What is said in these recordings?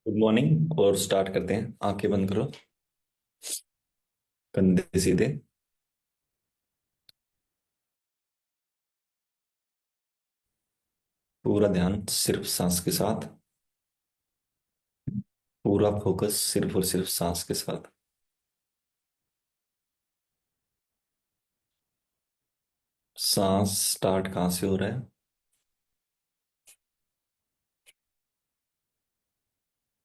Good morning. और start करते हैं। आंखें बंद करो। कंधे सीधे। पूरा ध्यान सिर्फ सांस के साथ। पूरा फोकस सिर्फ और सिर्फ सांस के साथ। सांस स्टार्ट कहाँ से हो रहा है?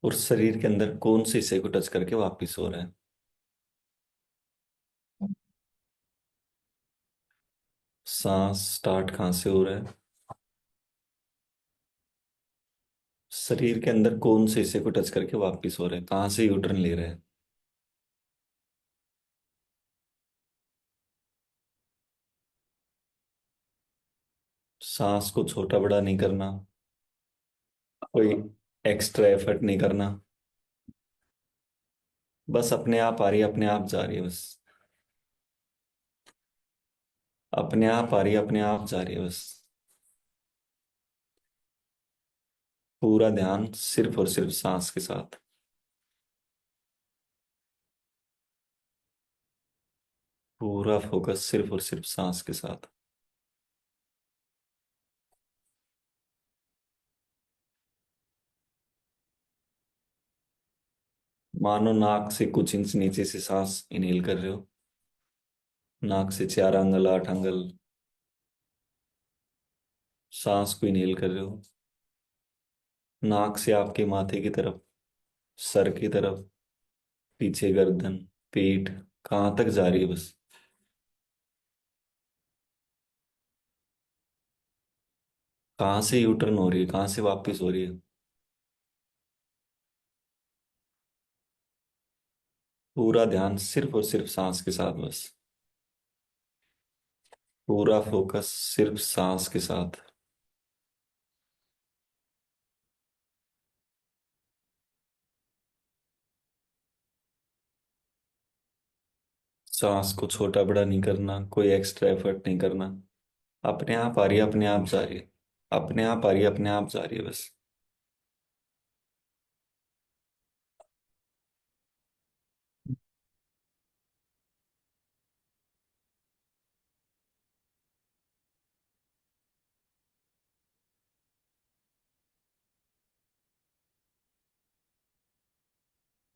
और शरीर के अंदर कौन से हिस्से को टच करके वापिस हो रहा है? सांस स्टार्ट कहाँ से हो रहा है? शरीर के अंदर कौन से हिस्से को टच करके वापिस हो रहा है? कहाँ से यूटर्न ले रहा है? सांस को छोटा बड़ा नहीं करना। कोई एक्स्ट्रा एफर्ट नहीं करना। बस अपने आप आ रही है, अपने आप जा रही है, बस अपने आप आ रही है, अपने आप जा रही है, बस। पूरा ध्यान सिर्फ और सिर्फ सांस के साथ। पूरा फोकस सिर्फ और सिर्फ सांस के साथ। मानो नाक से कुछ इंच नीचे से सांस इनहेल कर रहे हो। नाक से 4 अंगल 8 अंगल सांस को इनहेल कर रहे हो। नाक से आपके माथे की तरफ, सर की तरफ, पीछे गर्दन, पीठ, कहाँ तक जा रही है, बस। कहाँ से यूटर्न हो रही है, कहाँ से वापस हो रही है? पूरा ध्यान सिर्फ और सिर्फ सांस के साथ, बस। पूरा फोकस सिर्फ सांस के साथ। सांस को छोटा बड़ा नहीं करना, कोई एक्स्ट्रा एफर्ट नहीं करना। अपने आप आ रही है, अपने आप जा रही है। अपने आप आ रही है, अपने आप जा रही है, बस।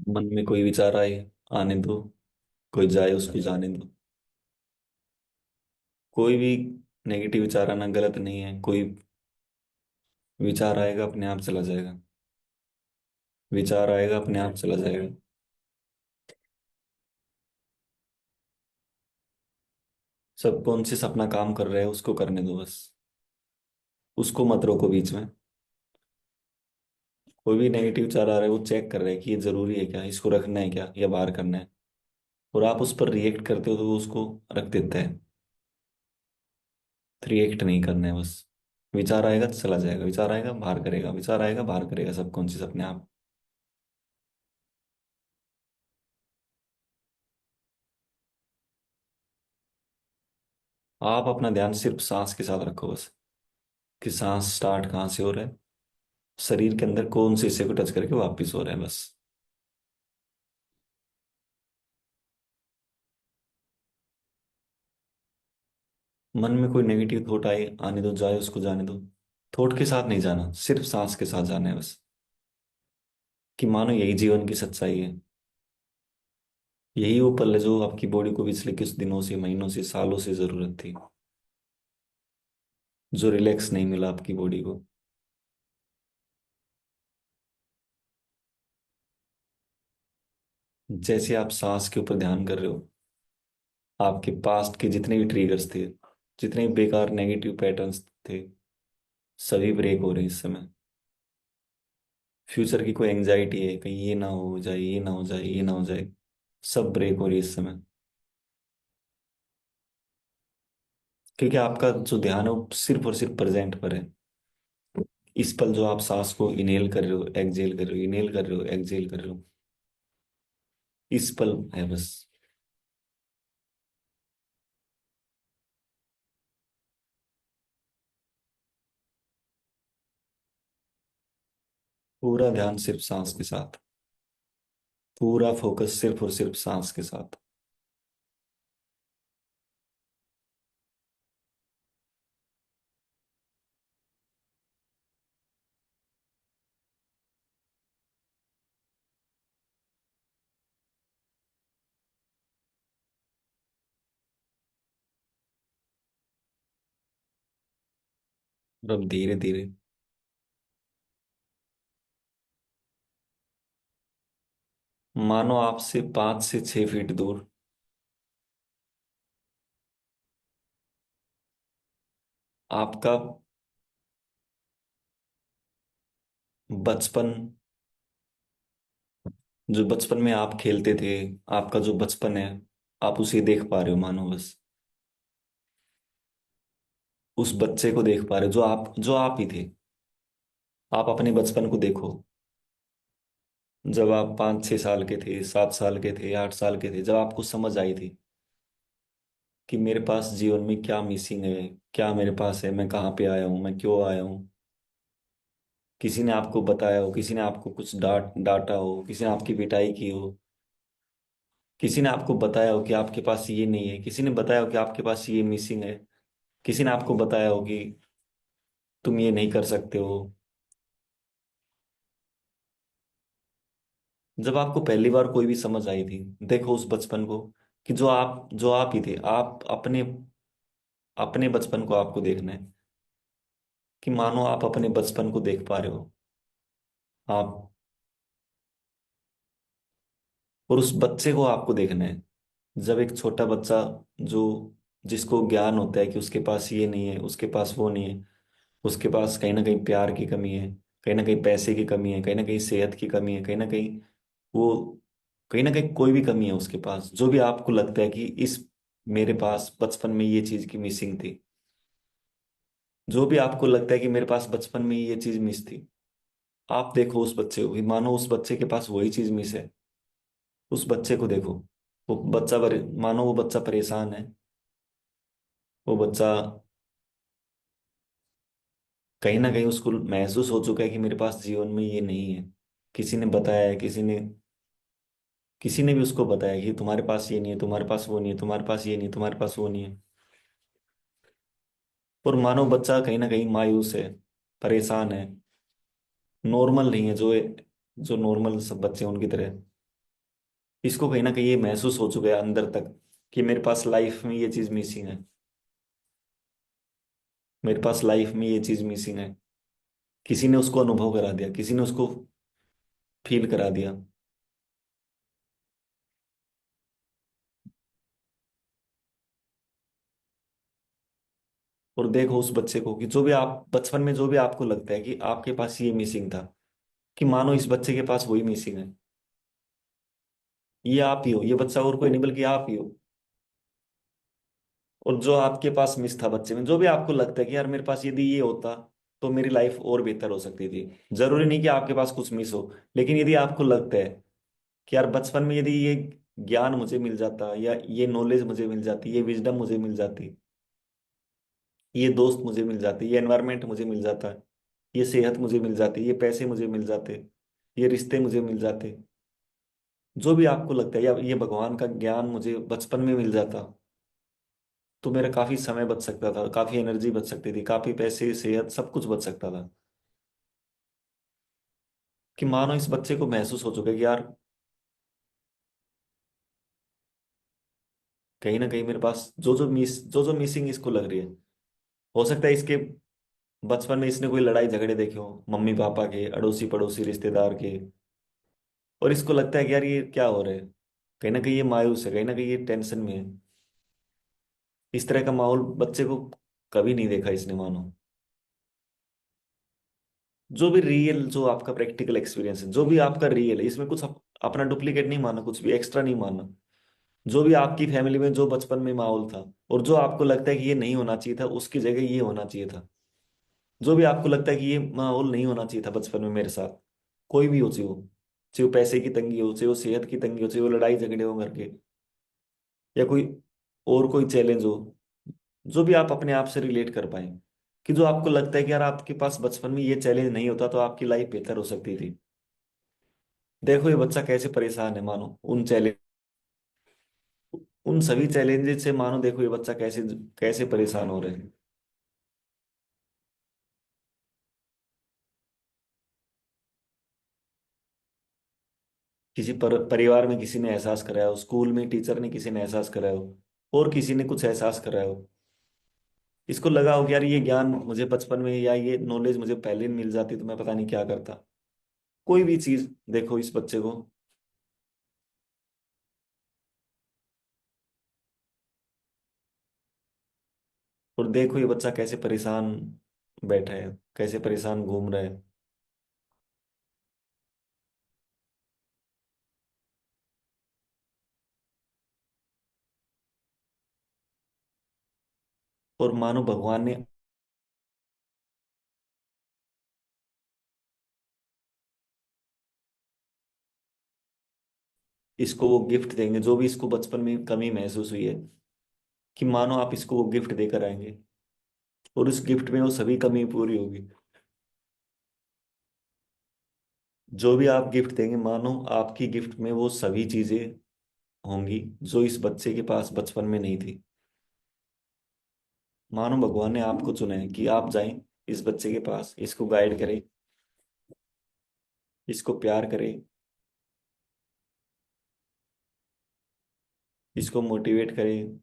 मन में कोई विचार आए, आने दो। कोई जाए, उसको जाने दो। कोई भी नेगेटिव विचार आना गलत नहीं है। कोई विचार आएगा, अपने आप चला जाएगा। विचार आएगा, अपने आप चला जाएगा। सबकॉन्शियस अपना काम कर रहा है, उसको करने दो, बस। उसको मत रोको बीच में। कोई भी नेगेटिव विचार आ रहा है, वो चेक कर रहा है कि ये जरूरी है क्या, इसको रखना है क्या, या बाहर करना है। और आप उस पर रिएक्ट करते हो तो वो उसको रख देता है। रिएक्ट नहीं करना है, बस। विचार आएगा तो चला जाएगा, विचार आएगा बाहर करेगा, विचार आएगा बाहर करेगा, सबकॉन्शियस अपने आप। आप अपना ध्यान सिर्फ सांस के साथ रखो, बस। कि सांस स्टार्ट कहाँ से हो रहा है, शरीर के अंदर कौन से हिस्से को टच करके वापस हो रहा है, बस। मन में कोई नेगेटिव थॉट आए, आने दो, जाए, उसको जाने दो। थॉट के साथ नहीं जाना, सिर्फ सांस के साथ जाना है, बस। कि मानो यही जीवन की सच्चाई है। यही वो पल है जो आपकी बॉडी को पिछले कुछ दिनों से, महीनों से, सालों से जरूरत थी। जो रिलैक्स नहीं मिला आपकी बॉडी को। जैसे आप सांस के ऊपर ध्यान कर रहे हो, आपके पास्ट के जितने भी ट्रिगर्स थे, जितने भी बेकार नेगेटिव पैटर्न्स थे, सभी ब्रेक हो रहे हैं इस समय। फ्यूचर की कोई एंजाइटी है, कहीं ये ना हो जाए, ये ना हो जाए, ये ना हो जाए, सब ब्रेक हो रही है इस समय। क्योंकि आपका जो ध्यान है वो सिर्फ और सिर्फ प्रेजेंट पर है। इस पल जो आप सांस को इनहेल कर रहे हो, एक्सहेल कर रहे हो, इनहेल कर रहे हो, एक्सहेल कर रहे हो, इस पल है, बस। पूरा ध्यान सिर्फ सांस के साथ। पूरा फोकस सिर्फ और सिर्फ सांस के साथ। और अब धीरे धीरे, मानो आपसे 5 से 6 फीट दूर आपका बचपन, जो बचपन में आप खेलते थे, आपका जो बचपन है, आप उसे देख पा रहे हो, मानो बस उस बच्चे को देख पा रहे हो जो आप ही थे। आप अपने बचपन को देखो, जब आप 5 6 साल के थे, 7 साल के थे, 8 साल के थे, जब आपको समझ आई थी कि मेरे पास जीवन में क्या मिसिंग है, क्या मेरे पास है, मैं कहाँ पे आया हूँ, मैं क्यों आया हूँ। किसी ने आपको बताया हो, किसी ने आपको कुछ डांटा हो, किसी ने आपकी पिटाई की हो, किसी ने आपको बताया हो कि आपके पास ये नहीं है, किसी ने बताया हो कि आपके पास ये मिसिंग है, किसी ने आपको बताया हो कि तुम ये नहीं कर सकते हो। जब आपको पहली बार कोई भी समझ आई थी, देखो उस बचपन को, कि जो आप ही थे। आप अपने अपने बचपन को आपको देखना है, कि मानो आप अपने बचपन को देख पा रहे हो आप, और उस बच्चे को आपको देखना है। जब एक छोटा बच्चा, जो जिसको ज्ञान होता है कि उसके पास ये नहीं है, उसके पास वो नहीं है, उसके पास कहीं ना कहीं प्यार की कमी है, कहीं ना कहीं पैसे की कमी है, कहीं ना कहीं सेहत की कमी है, कहीं ना कहीं वो, कहीं ना कहीं कोई भी कमी है उसके पास, जो भी आपको लगता है कि इस मेरे पास बचपन में ये चीज की मिसिंग थी, जो भी आपको लगता है कि मेरे पास बचपन में ये चीज मिस थी, आप देखो उस बच्चे को, मानो उस बच्चे के पास वही चीज मिस है। उस बच्चे को देखो। मानो वो बच्चा परेशान है। वो बच्चा कहीं ना कहीं उसको महसूस हो चुका है कि मेरे पास जीवन में ये नहीं है। किसी ने बताया है, किसी ने भी उसको बताया कि तुम्हारे पास ये नहीं है, तुम्हारे पास वो नहीं है, तुम्हारे पास ये नहीं है, तुम्हारे पास वो नहीं है। और मानो बच्चा कहीं ना कहीं मायूस है, परेशान है, नॉर्मल नहीं है, जो नॉर्मल सब बच्चे हैं उनकी तरह। इसको कहीं ना कहीं ये महसूस हो चुका है अंदर तक कि मेरे पास लाइफ में ये चीज मिसिंग है, मेरे पास लाइफ में ये चीज मिसिंग है। किसी ने उसको अनुभव करा दिया, किसी ने उसको फील करा दिया। और देखो उस बच्चे को, कि जो भी आप बचपन में, जो भी आपको लगता है कि आपके पास ये मिसिंग था, कि मानो इस बच्चे के पास वही मिसिंग है। ये आप ही हो, ये बच्चा और कोई नहीं बल्कि आप ही हो। और जो आपके पास मिस था बच्चे में, जो भी आपको लगता है कि यार मेरे पास यदि ये होता तो मेरी लाइफ और बेहतर हो सकती थी। जरूरी नहीं कि आपके पास कुछ मिस हो, लेकिन यदि आपको लगता है कि यार बचपन में यदि ये ज्ञान मुझे मिल जाता, या ये नॉलेज मुझे मिल जाती, ये विजडम मुझे मिल जाती, ये दोस्त मुझे मिल जाते, ये एनवायरनमेंट मुझे मिल जाता, ये सेहत मुझे मिल जाती, ये पैसे मुझे मिल जाते, ये रिश्ते मुझे मिल जाते, जो भी आपको लगता है, या ये भगवान का ज्ञान मुझे बचपन में मिल जाता, तो मेरा काफी समय बच सकता था, काफी एनर्जी बच सकती थी, काफी पैसे, सेहत, सब कुछ बच सकता था। कि मानो इस बच्चे को महसूस हो चुका है कि यार कहीं ना कहीं मेरे पास जो जो मिसिंग इसको लग रही है, हो सकता है इसके बचपन में इसने कोई लड़ाई झगड़े देखे हो, मम्मी पापा के, अड़ोसी पड़ोसी रिश्तेदार के, और इसको लगता है कि यार ये क्या हो रहा है। कहीं ना कहीं ये मायूस है, कहीं ना कहीं ये टेंशन में है। इस तरह का माहौल बच्चे को कभी नहीं देखा इसने, मानो। जो भी रियल, जो आपका प्रैक्टिकल एक्सपीरियंस है, जो भी आपका रियल है, इसमें कुछ अपना डुप्लीकेट नहीं माना, कुछ भी एक्स्ट्रा नहीं माना। जो भी आपकी फैमिली में जो बचपन में माहौल था, और जो आपको लगता है कि ये नहीं होना चाहिए था, उसकी जगह ये होना चाहिए था। जो भी आपको लगता है कि ये माहौल नहीं होना चाहिए था बचपन में मेरे साथ, कोई भी हो, चाहे वो पैसे की तंगी हो, चाहे वो सेहत की तंगी हो, चाहे वो लड़ाई झगड़े हो घर के, या कोई और कोई चैलेंज हो, जो भी आप अपने आप से रिलेट कर पाए, कि जो आपको लगता है कि यार आपके पास बचपन में ये चैलेंज नहीं होता तो आपकी लाइफ बेहतर हो सकती थी। देखो ये बच्चा कैसे परेशान है, मानो उन चैलेंज, उन सभी चैलेंजेस से, मानो देखो ये बच्चा कैसे कैसे परेशान हो रहे हैं। परिवार में किसी ने एहसास कराया हो, स्कूल में टीचर ने किसी ने एहसास कराया हो, और किसी ने कुछ एहसास कराया हो। इसको लगा हो कि यार ये ज्ञान मुझे बचपन में, या ये नॉलेज मुझे पहले मिल जाती तो मैं पता नहीं क्या करता। कोई भी चीज देखो इस बच्चे को। और देखो ये बच्चा कैसे परेशान बैठा है, कैसे परेशान घूम रहा है। और मानो भगवान ने इसको वो गिफ्ट देंगे, जो भी इसको बचपन में कमी महसूस हुई है, कि मानो आप इसको वो गिफ्ट देकर आएंगे, और उस गिफ्ट में वो सभी कमी पूरी होगी। जो भी आप गिफ्ट देंगे, मानो आपकी गिफ्ट में वो सभी चीजें होंगी जो इस बच्चे के पास बचपन में नहीं थी। मानो भगवान ने आपको चुना है कि आप जाएं इस बच्चे के पास, इसको गाइड करें, इसको प्यार करें, इसको मोटिवेट करें,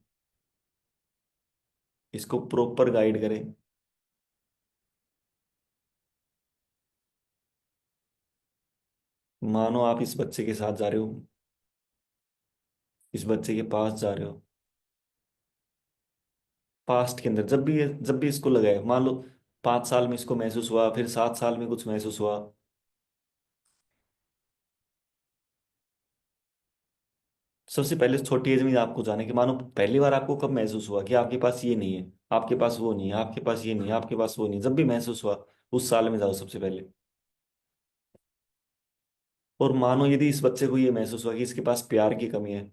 इसको प्रॉपर गाइड करें। मानो आप इस बच्चे के साथ जा रहे हो, इस बच्चे के पास जा रहे हो, पास्ट के अंदर जब भी इसको लगा है, मान लो 5 साल में इसको महसूस हुआ, फिर 7 साल में कुछ महसूस हुआ। सबसे पहले छोटी एज में आपको जाने कि मानो पहली बार आपको कब महसूस हुआ कि आपके पास ये नहीं है, आपके पास वो नहीं है, आपके पास ये नहीं है, आपके पास वो नहीं है, जब भी महसूस हुआ उस साल में जाओ सबसे पहले। और मानो यदि इस बच्चे को ये महसूस हुआ कि इसके पास प्यार की कमी है,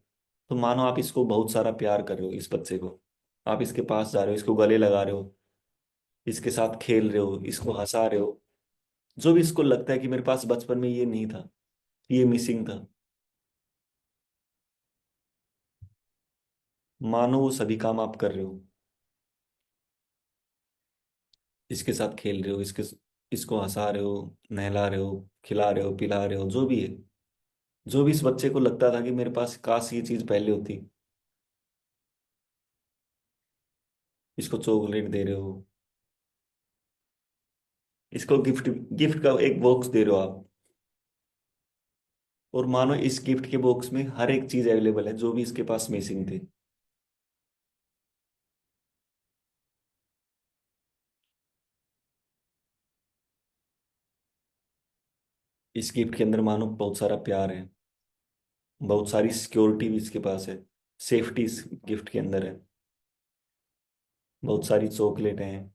तो मानो आप इसको बहुत सारा प्यार कर रहे हो इस बच्चे को। आप इसके पास जा रहे हो, इसको गले लगा रहे हो, इसके साथ खेल रहे हो, इसको हंसा रहे हो। जो भी इसको लगता है कि मेरे पास बचपन में ये नहीं था, ये मिसिंग था, मानो वो सभी काम आप कर रहे हो। इसके साथ खेल रहे हो, इसको हंसा रहे हो, नहला रहे हो, खिला रहे हो, पिला रहे हो, जो भी है। जो भी इस बच्चे को लगता था कि मेरे पास काश ये चीज पहले होती, इसको चॉकलेट दे रहे हो, इसको गिफ्ट गिफ्ट का एक बॉक्स दे रहे हो आप। और मानो इस गिफ्ट के बॉक्स में हर एक चीज अवेलेबल है जो भी इसके पास मिसिंग थे। इस गिफ्ट के अंदर मानो बहुत सारा प्यार है, बहुत सारी सिक्योरिटी भी इसके पास है, सेफ्टी इस गिफ्ट के अंदर है, बहुत सारी चॉकलेट हैं,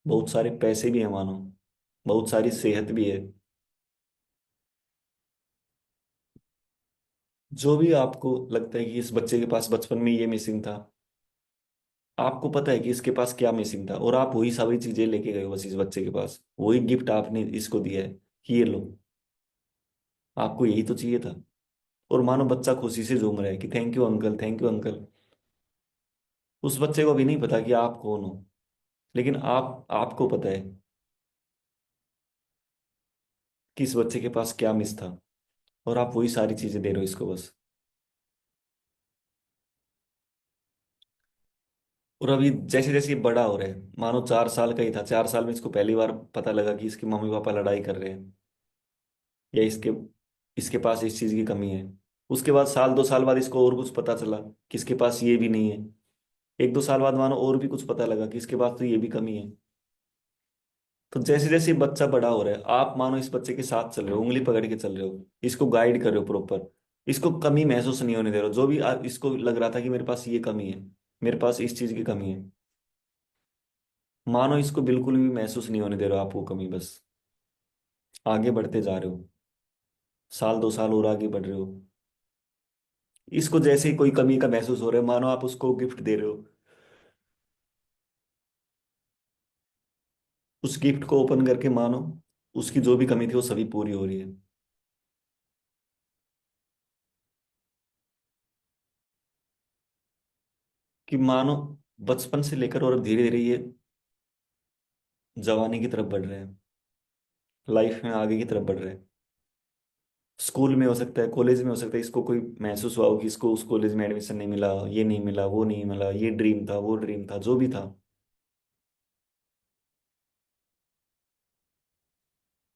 बहुत सारे पैसे भी है, मानो बहुत सारी सेहत भी है। जो भी आपको लगता है कि इस बच्चे के पास बचपन में ये मिसिंग था, आपको पता है कि इसके पास क्या मिसिंग था, और आप वही सारी चीजें लेके गए हो बस इस बच्चे के पास, वही गिफ्ट आपने इसको दिया है कि ये लो, आपको यही तो चाहिए था। और मानो बच्चा खुशी से झूम रहा है कि thank you uncle, thank you uncle. उस बच्चे को भी नहीं पता कि आप कौन हो, लेकिन आपको पता है कि इस बच्चे के पास क्या मिस था, और आप वही सारी चीजें दे रहे हो इसको बस। और अभी जैसे जैसे ये बड़ा हो रहा है, मानो 4 साल का ही था, 4 साल में इसको पहली बार पता लगा कि इसके मम्मी पापा लड़ाई कर रहे हैं, या इसके इसके पास इस चीज की कमी है। उसके बाद साल 2 साल बाद इसको और कुछ पता चला कि इसके पास ये भी नहीं है। 1-2 साल बाद मानो और भी कुछ पता लगा कि इसके पास तो ये भी कमी है। तो जैसे जैसे बच्चा बड़ा हो रहा है, आप मानो इस बच्चे के साथ चल रहे हो, उंगली पकड़ के चल रहे हो, इसको गाइड कर रहे हो प्रॉपर, इसको कमी महसूस नहीं होने दे रहे हो। जो भी इसको लग रहा था कि मेरे पास ये कमी है, मेरे पास इस चीज की कमी है, मानो इसको बिल्कुल भी महसूस नहीं होने दे रहे हो आप वो कमी, बस आगे बढ़ते जा रहे हो, साल 2 साल और आगे बढ़ रहे हो। इसको जैसे ही कोई कमी का महसूस हो रहा है, मानो आप उसको गिफ्ट दे रहे हो, उस गिफ्ट को ओपन करके मानो उसकी जो भी कमी थी वो सभी पूरी हो रही है। कि मानो बचपन से लेकर और धीरे धीरे ये जवानी की तरफ बढ़ रहे हैं, लाइफ में आगे की तरफ बढ़ रहे हैं। स्कूल में हो सकता है, कॉलेज में हो सकता है, इसको कोई महसूस हुआ हो कि इसको उस कॉलेज में एडमिशन नहीं मिला, ये नहीं मिला, वो नहीं मिला, ये ड्रीम था, वो ड्रीम था, जो भी था।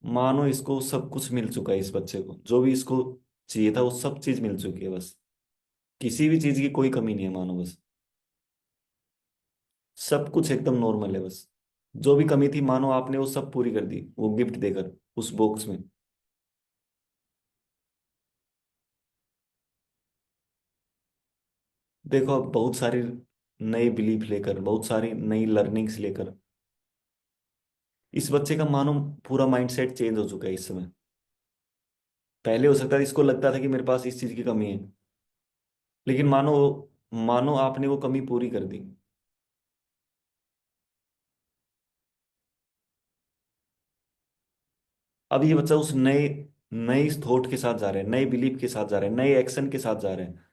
मानो इसको सब कुछ मिल चुका है, इस बच्चे को जो भी इसको चाहिए था वो सब चीज मिल चुकी है बस। किसी भी चीज की कोई कमी नहीं है मानो, बस सब कुछ एकदम नॉर्मल है बस। जो भी कमी थी मानो आपने वो सब पूरी कर दी वो गिफ्ट देकर उस बॉक्स में। देखो अब बहुत सारी नई बिलीफ लेकर, बहुत सारी नई लर्निंग्स लेकर इस बच्चे का मानो पूरा माइंडसेट चेंज हो चुका है इस समय। पहले हो सकता है इसको लगता था कि मेरे पास इस चीज की कमी है, लेकिन मानो मानो आपने वो कमी पूरी कर दी। अब ये बच्चा उस नए नए थॉट के साथ जा रहा है, नए बिलीफ के साथ जा रहा है, नए एक्शन के साथ जा रहा है।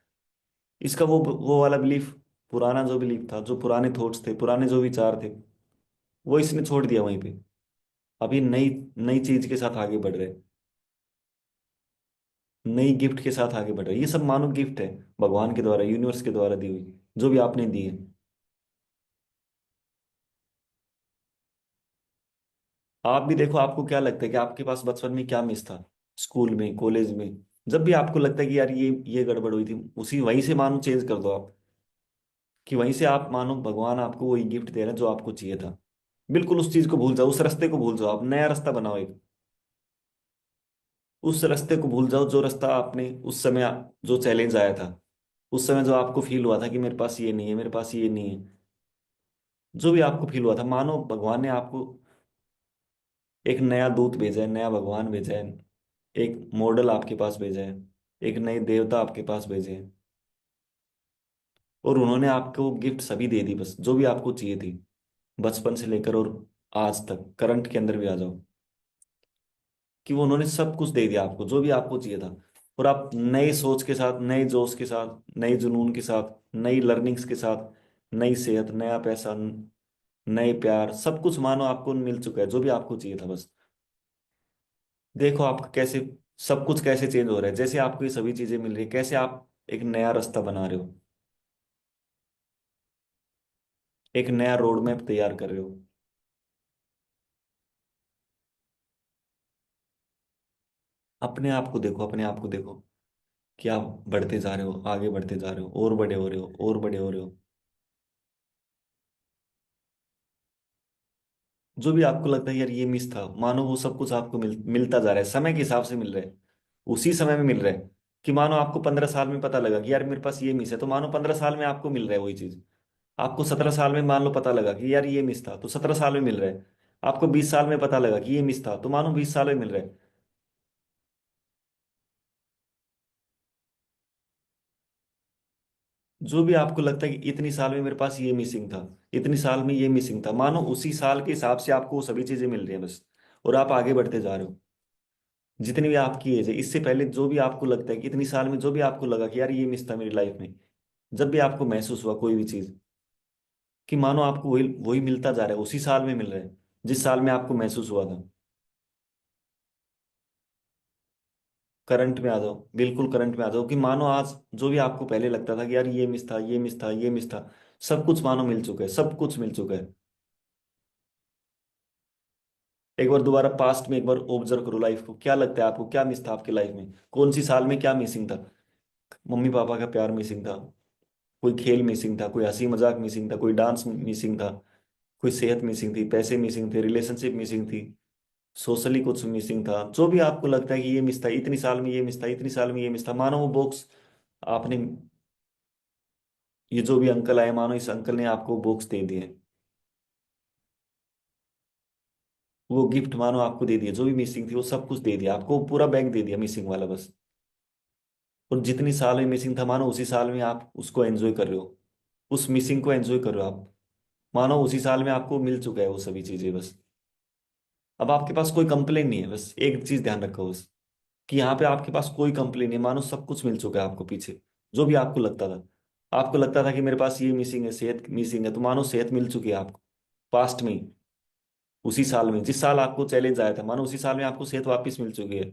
इसका वो वाला बिलीफ, पुराना जो बिलीफ था, जो पुराने थॉट्स थे, पुराने जो विचार थे, वो इसने छोड़ दिया वहीं पे। अभी नई नई चीज के साथ आगे बढ़ रहे हैं, नई गिफ्ट के साथ आगे बढ़ रहे हैं। ये सब मानो गिफ्ट है, भगवान के द्वारा, यूनिवर्स के द्वारा दी हुई, जो भी आपने दी है। आप भी देखो, आपको क्या लगता है कि आपके पास बचपन में क्या मिस था, स्कूल में, कॉलेज में? जब भी आपको लगता है कि यार ये गड़बड़ हुई थी, उसी वहीं से मानो चेंज कर दो आप। कि वहीं से आप मानो भगवान आपको वही गिफ्ट दे रहे हैं जो आपको चाहिए था। बिल्कुल उस चीज को भूल जाओ, उस रास्ते को भूल जाओ, आप नया रास्ता बनाओ एक। उस रास्ते को भूल जाओ जो रास्ता आपने उस समय, जो चैलेंज आया था, उस समय जो आपको फील हुआ था कि मेरे पास ये नहीं है, मेरे पास ये नहीं है, जो भी आपको फील हुआ था, मानो भगवान ने आपको एक नया दूत भेजा है, नया भगवान भेजा है, एक मॉडल आपके पास भेजा है, एक नए देवता आपके पास भेजे हैं। और उन्होंने आपको गिफ्ट सभी दे दी, बस जो भी आपको चाहिए थी, बचपन से लेकर और आज तक करंट के अंदर भी आ जाओ। कि वो उन्होंने सब कुछ दे दिया आपको जो भी आपको चाहिए था। और आप नए सोच के साथ, नए जोश के साथ, नए जुनून के साथ, नई लर्निंग्स के साथ, नई सेहत, नया पैसा, नए प्यार, सब कुछ मानो आपको मिल चुका है जो भी आपको चाहिए था बस। देखो आपका कैसे सब कुछ कैसे चेंज हो रहा है, जैसे आपको ये सभी चीजें मिल रही है, कैसे आप एक नया रास्ता बना रहे हो, एक नया रोड मैप तैयार कर रहे हो। अपने आप को देखो, अपने आप को देखो कि आप बढ़ते जा रहे हो, आगे बढ़ते जा रहे हो, और बड़े हो रहे हो, और बड़े हो रहे हो। जो भी आपको लगता है यार ये मिस था, मानो वो सब कुछ आपको मिलता जा रहा है, समय के हिसाब से मिल रहा है, उसी समय में मिल रहा है। कि मानो आपको 15 साल में पता लगा कि यार मेरे पास ये मिस है, तो मानो 15 साल में आपको मिल रहा है वही चीज। आपको 17 साल में मान लो पता लगा कि यार ये मिस था, तो 17 साल में मिल रहा है। आपको 20 साल में पता लगा कि ये मिस था, तो मानो 20 साल में मिल रहा है। जो भी आपको लगता है कि इतनी साल में मेरे पास ये मिसिंग था, इतनी साल में ये मिसिंग था, मानो उसी साल के हिसाब से आपको वो सभी चीजें मिल रही हैं बस। और आप आगे बढ़ते जा रहे हो। जितनी भी आपकी एज है, इससे पहले जो भी आपको लगता है कि इतनी साल में जो भी आपको लगा कि यार ये मिस था मेरी लाइफ में, जब भी आपको महसूस हुआ कोई भी चीज, कि मानो आपको वही वही मिलता जा रहा है, उसी साल में मिल रहा है जिस साल में आपको महसूस हुआ था। करंट में आ जाओ, बिल्कुल करंट में आ जाओ। कि मानो आज जो भी आपको पहले लगता था कि यार ये मिस था, ये मिस था, ये मिस था, सब कुछ मानो मिल चुका है, सब कुछ मिल चुका है। एक बार दोबारा पास्ट में एक बार ऑब्जर्व करो लाइफ को, क्या लगता है आपको क्या मिस था आपकी लाइफ में, कौन सी साल में क्या मिसिंग था? मम्मी पापा का प्यार मिसिंग था, कोई खेल मिसिंग था, कोई हंसी मजाक मिसिंग था, कोई डांस मिसिंग था, कोई सेहत मिसिंग थी, पैसे मिसिंग थे, रिलेशनशिप मिसिंग थी, सोशली कुछ मिसिंग था। जो भी आपको लगता है कि ये मिस था, इतनी साल में ये मिस था, इतनी साल में ये मिस था, मानो वो बॉक्स आपने, ये जो भी अंकल आए, मानो इस अंकल ने आपको बॉक्स दे दिए, वो गिफ्ट मानो आपको दे दिया, जो भी मिसिंग थी वो सब कुछ दे दिया आपको, पूरा बैग दे दिया मिसिंग वाला बस। और जितनी साल में मिसिंग था मानो उसी साल में आप उसको एंजॉय कर रहे हो, उस मिसिंग को एंजॉय कर रहे हो आप। मानो उसी साल में आपको मिल चुका है वो सभी चीजें बस। अब आपके पास कोई कंप्लेन नहीं है, बस एक चीज ध्यान रखो बस, कि यहाँ पे आपके पास कोई कंप्लेन नहीं है, मानो सब कुछ मिल चुका है आपको पीछे। जो भी आपको लगता था कि मेरे पास ये मिसिंग है, सेहत मिसिंग है, तो मानो सेहत मिल चुकी है आपको पास्ट में ही। उसी साल में जिस साल आपको चैलेंज आया था, मानो उसी साल में आपको सेहत वापस मिल चुकी है।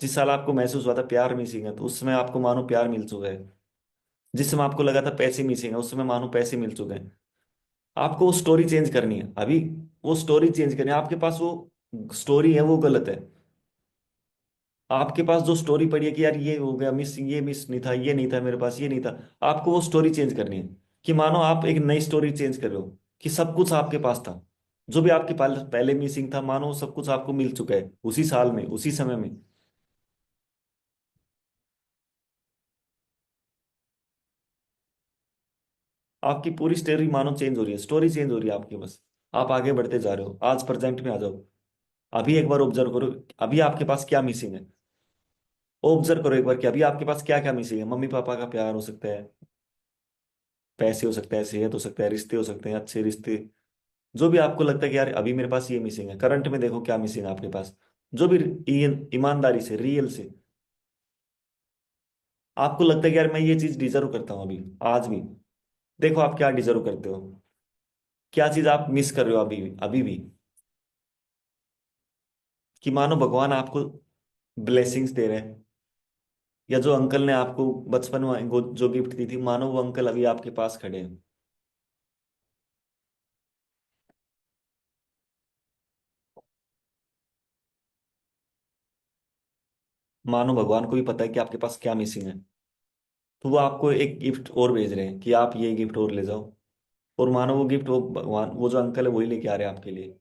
जिस साल आपको महसूस हुआ था प्यार मिसिंग है, तो उस समय आपको मानो प्यार मिल चुका है। जिस समय आपको लगा था पैसे मिसिंग है, उस समय मानो पैसे मिल चुके हैं। आपको वो स्टोरी चेंज करनी है अभी। वो स्टोरी चेंज करनी है, आपके पास वो स्टोरी है वो गलत है। आपके पास जो स्टोरी पड़ी है कि यार ये हो गया मिस, ये मिस नहीं था, ये नहीं था मेरे पास, ये नहीं था, आपको वो स्टोरी चेंज करनी है। कि मानो आप एक नई स्टोरी चेंज कर रहे हो, कि सब कुछ आपके पास था। जो भी आपके पास पहले मिसिंग था, मानो वो सब कुछ आपको मिल चुका है उसी साल में, उसी समय में। आपकी पूरी स्टोरी मानो चेंज हो रही है, स्टोरी चेंज हो रही है आपकी बस। आप आगे बढ़ते जा रहे हो, आज प्रेजेंट में आ जाओ। अभी एक बार ऑब्जर्व करो, अभी आपके पास क्या मिसिंग है। ऑब्जर्व करो एक बार कि अभी आपके पास क्या क्या मिसिंग है। मम्मी पापा का प्यार हो सकता है, पैसे हो सकता है, सेहत हो सकता है, रिश्ते हो सकते हैं, अच्छे रिश्ते। जो भी आपको लगता है कि यार अभी मेरे पास ये मिसिंग है, करंट में देखो क्या मिसिंग है आपके पास। जो भी ईमानदारी से, रियल से आपको लगता है कि यार मैं ये चीज डिजर्व करता हूँ अभी, आज भी देखो आप क्या डिजर्व करते हो। क्या चीज आप मिस कर रहे हो अभी भी, अभी भी। कि मानो भगवान आपको ब्लेसिंग्स दे रहे हैं, या जो अंकल ने आपको बचपन में जो गिफ्ट दी थी, मानो वो अंकल अभी आपके पास खड़े हैं। मानो भगवान को भी पता है कि आपके पास क्या मिसिंग है, तो वो आपको एक गिफ्ट और भेज रहे हैं कि आप ये गिफ्ट और ले जाओ। और मानो वो गिफ्ट वो भगवान, वो जो अंकल है वही लेके आ रहे हैं आपके लिए।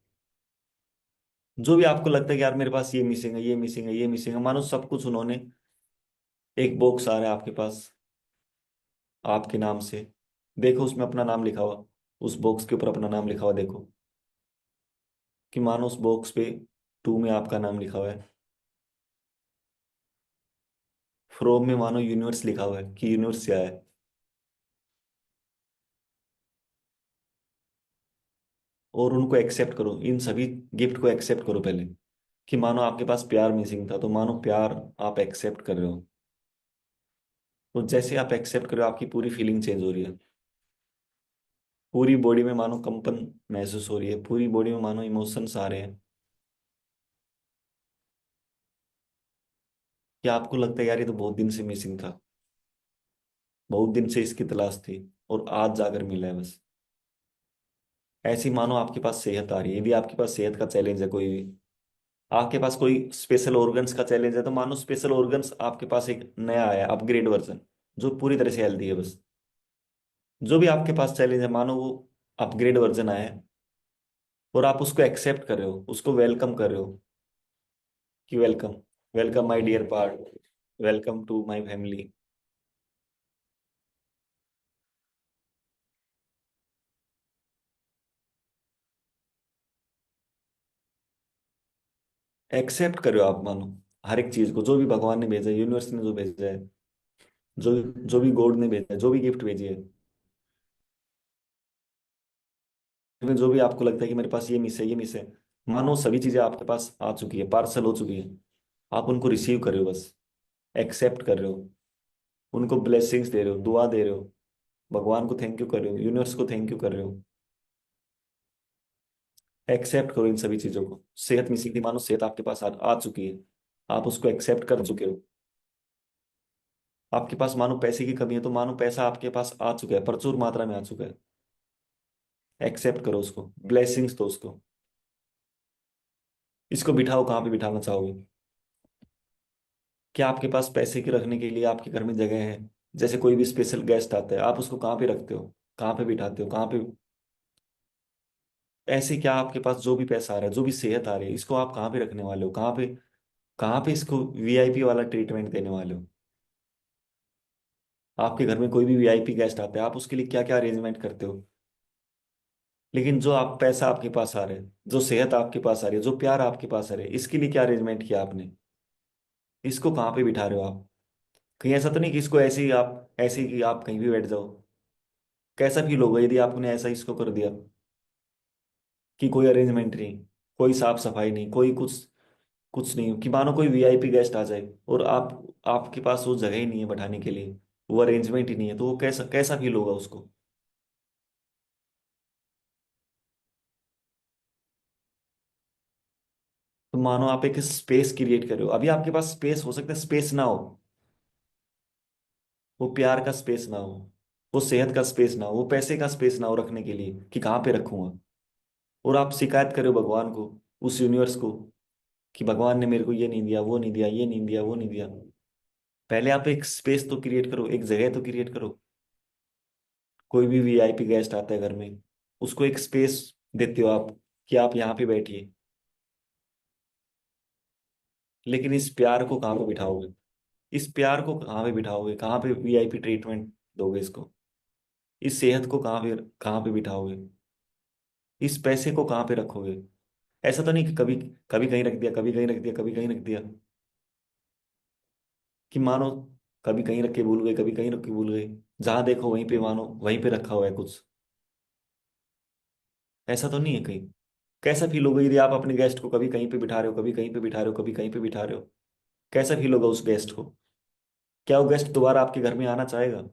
जो भी आपको लगता है कि यार मेरे पास ये मिसिंग है, ये मिसिंग है, ये मिसिंग है, मानो सब कुछ उन्होंने, एक बॉक्स आ रहा है आपके पास आपके नाम से। देखो उसमें अपना नाम लिखा हुआ, उस बॉक्स के ऊपर अपना नाम लिखा हुआ देखो। कि मानो उस बॉक्स पे 2 में आपका नाम लिखा हुआ है। फ्रॉम में मानो यूनिवर्स लिखा हुआ है, कि यूनिवर्स से आया है। और उनको एक्सेप्ट करो, इन सभी गिफ्ट को एक्सेप्ट करो पहले। कि मानो आपके पास प्यार मिसिंग था, तो मानो प्यार आप एक्सेप्ट कर रहे हो। तो जैसे आप एक्सेप्ट कर रहे हो, आपकी पूरी फीलिंग चेंज हो रही है। पूरी बॉडी में मानो कंपन महसूस हो रही है, पूरी बॉडी में मानो इमोशंस आ रहे हैं। कि आपको लगता है यार ये तो बहुत दिन से मिसिंग था, बहुत दिन से इसकी तलाश थी, और आज जाकर मिला है बस। ऐसी मानो आपके पास सेहत आ रही है, यदि आपके पास सेहत का चैलेंज है कोई भी, आपके पास कोई स्पेशल ऑर्गन्स का चैलेंज है, तो मानो स्पेशल ऑर्गन्स आपके पास एक नया आया अपग्रेड वर्जन, जो पूरी तरह से हेल्दी है बस। जो भी आपके पास चैलेंज है, मानो वो अपग्रेड वर्जन आया है। और आप उसको एक्सेप्ट कर रहे हो, उसको वेलकम कर रहे हो। कि welcome, welcome my dear part, welcome to my family. Accept कर रहे हो आप, मानो हर एक चीज को, जो भी भगवान ने भेजा है, यूनिवर्स ने जो भेजा है, जो जो भी गॉड ने भेजा है, जो भी गिफ्ट भेजी है, में जो भी आपको लगता है कि मेरे पास ये मिस है, ये मिस है, मानो सभी चीजें आपके पास आ चुकी है, पार्सल हो चुकी है। आप उनको रिसीव कर रहे हो बस, एक्सेप्ट कर रहे हो। उनको ब्लेसिंग्स दे रहे हो, दुआ दे रहे हो, भगवान को थैंक यू कर रहे हो, यूनिवर्स को थैंक यू कर रहे हो। एक्सेप्ट करो इन सभी चीजों को। सेहत मिसिंग थी, मानो सेहत आपके पास आ चुकी है, आप उसको एक्सेप्ट कर चुके हो। आपके पास मानो पैसे की कमी है, तो मानो पैसा आपके पास आ चुका है, प्रचुर मात्रा में आ चुका है। एक्सेप्ट करो उसको, ब्लेसिंग्स दो उसको। इसको बिठाओ कहाँ पे बिठाना चाहोगे। क्या आपके पास पैसे के रखने के लिए आपके घर में जगह है। जैसे कोई भी स्पेशल गेस्ट आता है, आप उसको कहाँ पे रखते हो, कहाँ पे बिठाते हो, कहाँ पे। ऐसे क्या आपके पास जो भी पैसा आ रहा है, जो भी सेहत आ रही है, इसको आप कहाँ पे रखने वाले हो, कहाँ पे, कहाँ पे इसको वीआईपी वाला ट्रीटमेंट देने वाले हो। आपके घर में कोई भी वीआईपी गेस्ट आता है, आप उसके लिए क्या क्या अरेंजमेंट करते हो। लेकिन जो आप पैसा आपके पास आ रहा है, जो सेहत आपके पास आ रही है, जो प्यार आपके पास आ रहा है, इसके लिए क्या अरेंजमेंट किया आपने। इसको कहाँ पे बिठा रहे हो आप। कहीं ऐसा तो नहीं कि इसको ऐसे ही आप, ऐसे ही कि आप कहीं भी बैठ जाओ। कैसा फील होगा यदि आपने ऐसा इसको कर दिया, कि कोई अरेंजमेंट नहीं। कोई साफ सफाई नहीं, कोई कुछ कुछ नहीं, कि मानो कोई वीआईपी गेस्ट आ जाए और आपके पास वो जगह ही नहीं है बैठाने के लिए, वो अरेंजमेंट ही नहीं है, तो वो कैसा कैसा फील होगा उसको। तो मानो आप एक स्पेस क्रिएट कर रहे हो, अभी आपके पास स्पेस हो सकता है, स्पेस ना हो, वो प्यार का स्पेस ना हो, वो सेहत का स्पेस ना हो, वो पैसे का स्पेस ना हो रखने के लिए कि कहाँ पे रखूंगा, और आप शिकायत करो भगवान को, उस यूनिवर्स को, कि भगवान ने मेरे को ये नहीं दिया, वो नहीं दिया, ये नहीं दिया, वो नहीं दिया। पहले आप एक स्पेस तो क्रिएट करो, एक जगह तो क्रिएट करो। कोई भी वीआईपी गेस्ट आता है घर में, उसको एक स्पेस देते हो आप, कि आप यहाँ पे बैठिए। लेकिन इस प्यार को कहाँ पे बिठाओगे, इस प्यार को कहाँ पे बिठाओगे, कहाँ पे वीआईपी ट्रीटमेंट दोगे इसको, इस सेहत को कहाँ पे बिठाओगे, इस पैसे को कहाँ पे रखोगे। ऐसा तो नहीं कि कभी कभी कहीं रख दिया, कभी कहीं रख दिया, कभी कहीं रख दिया, कि मानो कभी कहीं रख के भूल गए, कभी कहीं रख के भूल गए, जहां देखो वहीं पे, मानो वहीं पे रखा हुआ है कुछ। ऐसा तो नहीं है कहीं। कैसा फील होगा यदि आप अपने गेस्ट को कभी कहीं पे बिठा रहे हो, कभी कहीं पे बिठा रहे हो, कभी कहीं पे बिठा रहे हो। कैसा फील होगा उस गेस्ट को। क्या वो गेस्ट दोबारा आपके घर में आना चाहेगा।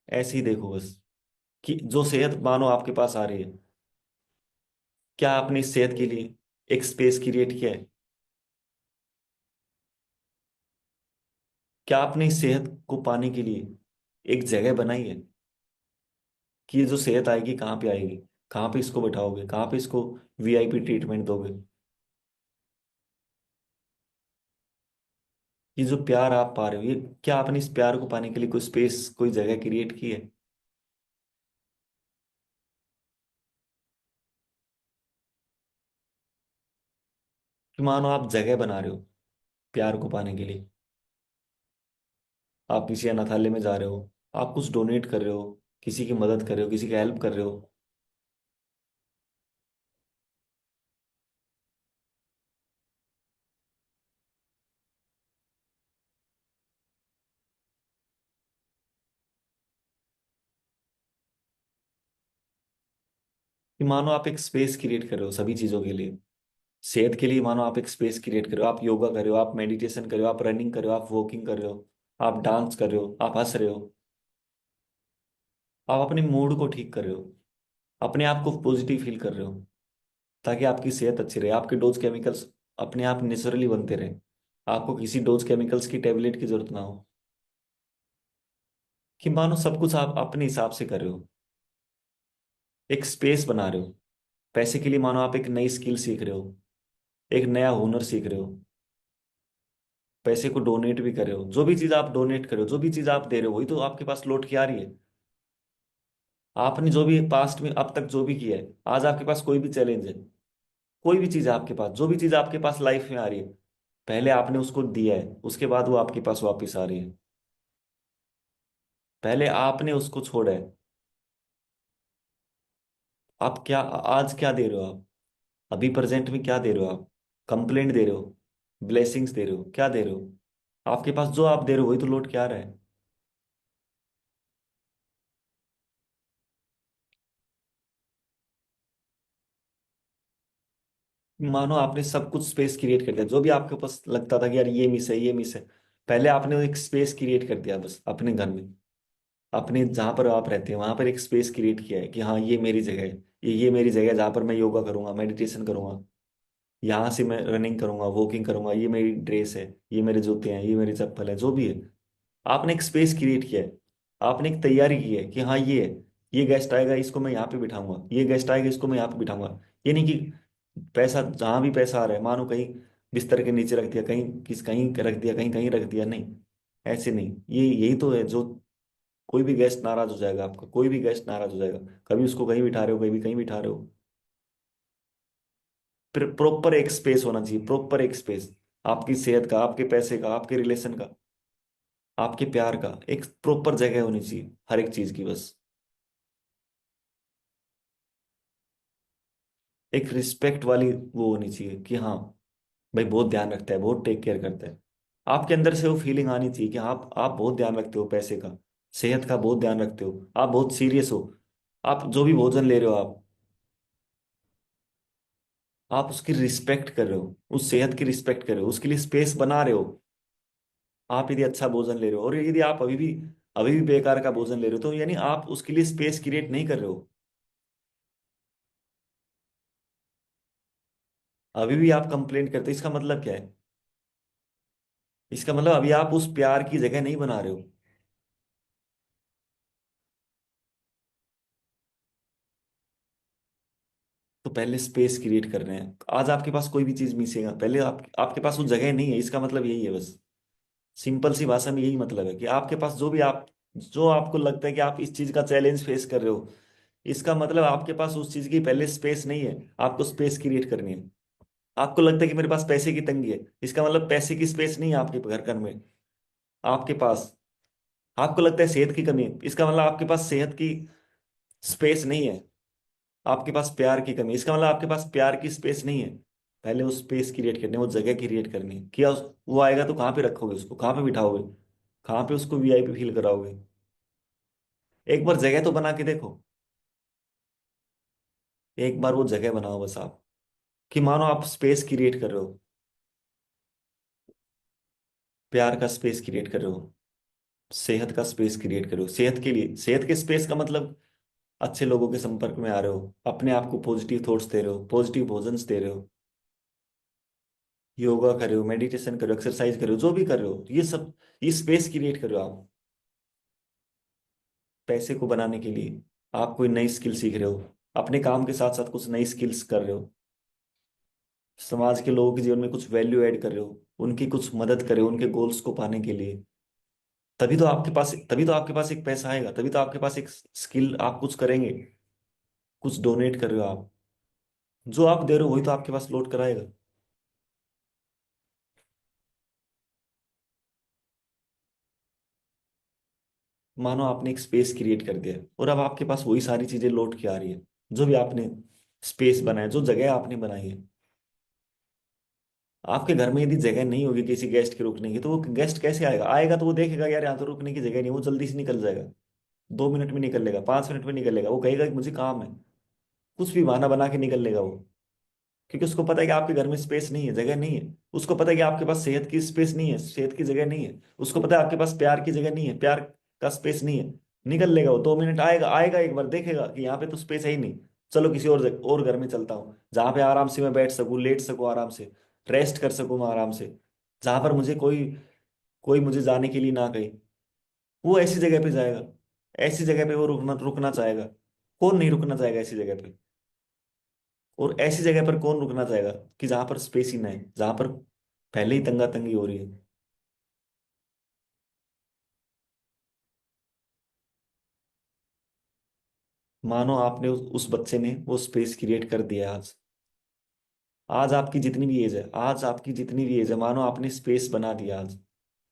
ऐसे ही देखो बस, कि जो सेहत मानो आपके पास आ रही है, क्या आपने इस सेहत के लिए एक स्पेस क्रिएट किया है। क्या आपने इस सेहत को पाने के लिए एक जगह बनाई है, कि ये जो सेहत आएगी कहाँ पे आएगी, कहाँ पे इसको बैठाओगे, कहाँ पे इसको वीआईपी ट्रीटमेंट दोगे। ये जो प्यार आप पा रहे हो, ये क्या आपने इस प्यार को पाने के लिए कोई स्पेस, कोई जगह क्रिएट की है। कि मानो आप जगह बना रहे हो प्यार को पाने के लिए, आप किसी अनाथालय में जा रहे हो, आप कुछ डोनेट कर रहे हो, किसी की मदद कर रहे हो, किसी की हेल्प कर रहे हो। कि मानो आप एक स्पेस क्रिएट कर रहे हो सभी चीजों के लिए। सेहत के लिए मानो आप एक स्पेस क्रिएट कर रहे हो, आप योगा कर रहे हो, आप मेडिटेशन कर रहे हो, आप रनिंग कर रहे हो, आप वॉकिंग कर रहे हो, आप डांस कर रहे हो, आप हंस रहे हो, आप अपने मूड को ठीक कर रहे हो, अपने आप को पॉजिटिव फील कर रहे हो, ताकि आपकी सेहत अच्छी रहे, आपके डोज केमिकल्स अपने आप नेचुरली बनते रहे, आपको किसी डोज केमिकल्स की टेबलेट की जरूरत ना हो। कि मानो सब कुछ आप अपने हिसाब से कर रहे हो, एक स्पेस बना रहे हो। पैसे के लिए मानो आप एक नई स्किल सीख रहे हो, एक नया हुनर सीख रहे हो, पैसे को डोनेट भी कर रहे हो, जो भी चीज आप डोनेट कर रहे हो, जो भी चीज आप दे रहे हो, वही तो आपके पास लौट के आ रही है। आपने जो भी पास्ट में अब तक जो भी किया है, आज आपके पास कोई भी चैलेंज है, कोई भी चीज है आपके पास, जो भी चीज आपके पास लाइफ में आ रही है, पहले आपने उसको दिया है, उसके बाद वो आपके पास वापस आ रही है। पहले आपने उसको छोड़ा है। आप क्या आज क्या दे रहे हो आप, अभी प्रेजेंट में क्या दे रहे हो आप। कंप्लेंट दे रहे हो, ब्लेसिंग्स दे रहे हो, क्या दे रहे हो। आपके पास जो आप दे रहे हो वही तो लौट के आ रहा है। मानो आपने सब कुछ स्पेस क्रिएट कर दिया, जो भी आपके पास लगता था कि यार ये मिस है, ये मिस है, पहले आपने एक स्पेस क्रिएट कर दिया बस अपने घर में, अपने जहां पर आप रहते हैं वहां पर एक स्पेस क्रिएट किया है, कि हाँ ये मेरी जगह है, ये मेरी जगह है जहाँ पर मैं योगा करूंगा, मेडिटेशन करूंगा, यहाँ से मैं रनिंग करूंगा, वॉकिंग करूंगा, ये मेरी ड्रेस है, ये मेरे जूते हैं, ये मेरी चप्पल है, जो भी है। आपने एक स्पेस क्रिएट किया है, आपने एक तैयारी की है, कि हाँ ये है, ये गेस्ट आएगा इसको मैं यहाँ पे बिठाऊंगा, ये गेस्ट आएगा इसको मैं यहाँ पे बिठाऊंगा। ये नहीं कि पैसा जहां भी पैसा आ रहा है मानो कहीं बिस्तर के नीचे रख दिया, कहीं रख दिया, कहीं कहीं रख दिया, नहीं। ऐसे नहीं, ये यही तो है जो, कोई भी गेस्ट नाराज हो जाएगा आपका, कोई भी गेस्ट नाराज हो जाएगा। कभी उसको कहीं बिठा रहे हो, कभी कहीं बिठा रहे हो। फिर प्रॉपर एक स्पेस होना चाहिए, प्रॉपर एक स्पेस, आपकी सेहत का, आपके पैसे का, आपके रिलेशन का, आपके प्यार का, एक प्रॉपर जगह होनी चाहिए हर एक चीज की बस। एक रिस्पेक्ट वाली वो होनी चाहिए, कि हाँ भाई बहुत ध्यान रखता है, बहुत टेक केयर करता है। आपके अंदर से वो फीलिंग आनी चाहिए कि आप बहुत ध्यान रखते हो पैसे का, सेहत का बहुत ध्यान रखते हो, आप बहुत सीरियस हो। आप जो भी भोजन ले रहे हो, आप उसकी रिस्पेक्ट कर रहे हो, उस सेहत की रिस्पेक्ट कर रहे हो, उसके लिए स्पेस बना रहे हो। आप यदि अच्छा भोजन ले रहे हो और यदि आप अभी भी बेकार का भोजन ले रहे हो, तो यानी आप उसके लिए स्पेस क्रिएट नहीं कर रहे हो। अभी भी आप कंप्लेंट करते हो, इसका मतलब क्या है? इसका मतलब अभी आप उस प्यार की जगह नहीं बना रहे हो। तो पहले स्पेस क्रिएट कर रहे हैं। आज आपके पास कोई भी चीज मिसेगा, पहले आपके पास वो जगह नहीं है, इसका मतलब यही है बस। सिंपल सी भाषा में यही मतलब है कि आपके पास जो आपको लगता है कि आप इस चीज का चैलेंज फेस कर रहे हो, इसका मतलब आपके पास उस चीज की पहले स्पेस नहीं है। आपको स्पेस क्रिएट करनी है। आपको लगता है कि मेरे पास पैसे की तंगी है, इसका मतलब पैसे की स्पेस नहीं है आपके घर घर में, आपके पास। आपको लगता है सेहत की कमी है, इसका मतलब आपके पास सेहत की स्पेस नहीं है। आपके पास प्यार की कमी है, इसका मतलब आपके पास प्यार की स्पेस नहीं है। पहले वो स्पेस क्रिएट करनी है, वो जगह क्रिएट करनी है। क्या वो आएगा तो कहाँ पे रखोगे उसको, कहाँ पे बिठाओगे, कहाँ पे उसको वीआईपी फील कराओगे? एक बार जगह तो बना के देखो। एक बार वो जगह बनाओ बस आप, कि मानो आप स्पेस क्रिएट कर रहे हो, प्यार का स्पेस क्रिएट कर रहे हो, सेहत का स्पेस क्रिएट कर रहे हो। सेहत के लिए, सेहत के स्पेस का मतलब अच्छे लोगों के संपर्क में आ रहे हो, अपने आप को पॉजिटिव थॉट्स दे रहे हो, पॉजिटिव भोजन दे रहे हो, योगा कर रहे हो, मेडिटेशन कर रहे हो, एक्सरसाइज कर रहे हो, जो भी कर रहे हो, ये सब, ये स्पेस क्रिएट कर रहे हो आप। पैसे को बनाने के लिए आप कोई नई स्किल सीख रहे हो, अपने काम के साथ साथ कुछ नई स्किल्स कर रहे हो, समाज के लोगों के जीवन में कुछ वैल्यू ऐड कर रहे हो, उनकी कुछ मदद कर रहे हो उनके गोल्स को पाने के लिए। तभी तो आपके पास एक पैसा आएगा, तभी तो आपके पास एक स्किल, आप कुछ करेंगे, कुछ डोनेट कर रहे हो आप। जो आप दे रहे हो वही तो आपके पास लौट कर आएगा। मानो आपने एक स्पेस क्रिएट कर दिया है, और अब आपके पास वही सारी चीजें लौट के आ रही है, जो भी आपने स्पेस बनाया, जो जगह आपने बनाई है। आपके घर में यदि जगह नहीं होगी किसी गेस्ट के रुकने की, तो वो गेस्ट कैसे आएगा? आएगा तो वो देखेगा यार यहाँ तो रुकने की जगह नहीं, वो जल्दी से निकल जाएगा। 2 मिनट में निकल लेगा, 5 मिनट में निकल लेगा, वो कहेगा कि मुझे काम है। कुछ भी बहाना बना के निकल लेगा वो, क्योंकि उसको पता है कि आपके घर में स्पेस नहीं है, जगह नहीं है। उसको पता है कि आपके पास सेहत की स्पेस नहीं है, सेहत की जगह नहीं है। उसको पता है आपके पास प्यार की जगह नहीं है, प्यार का स्पेस नहीं है। निकल लेगा वो, 2 मिनट आएगा, आएगा एक बार देखेगा कि यहाँ पे तो स्पेस है ही नहीं। चलो किसी और घर में चलता हूँ, जहाँ पे आराम से मैं बैठ सकूँ, लेट सकूँ आराम से, रेस्ट कर सकूँ मैं आराम से, जहाँ पर मुझे कोई कोई मुझे जाने के लिए ना कहे। वो ऐसी जगह पे जाएगा, ऐसी जगह पे वो रुकना रुकना चाहेगा। कौन नहीं रुकना चाहेगा ऐसी जगह पे? और ऐसी जगह पर कौन रुकना चाहेगा कि जहां पर स्पेस ही ना है, जहां पर पहले ही तंगा तंगी हो रही है? मानो आपने उस बच्चे ने वो स्पेस क्रिएट कर दिया आज। आज आपकी जितनी भी एज है, आज आपकी जितनी भी एज है, मानो आपने स्पेस बना दिया आज।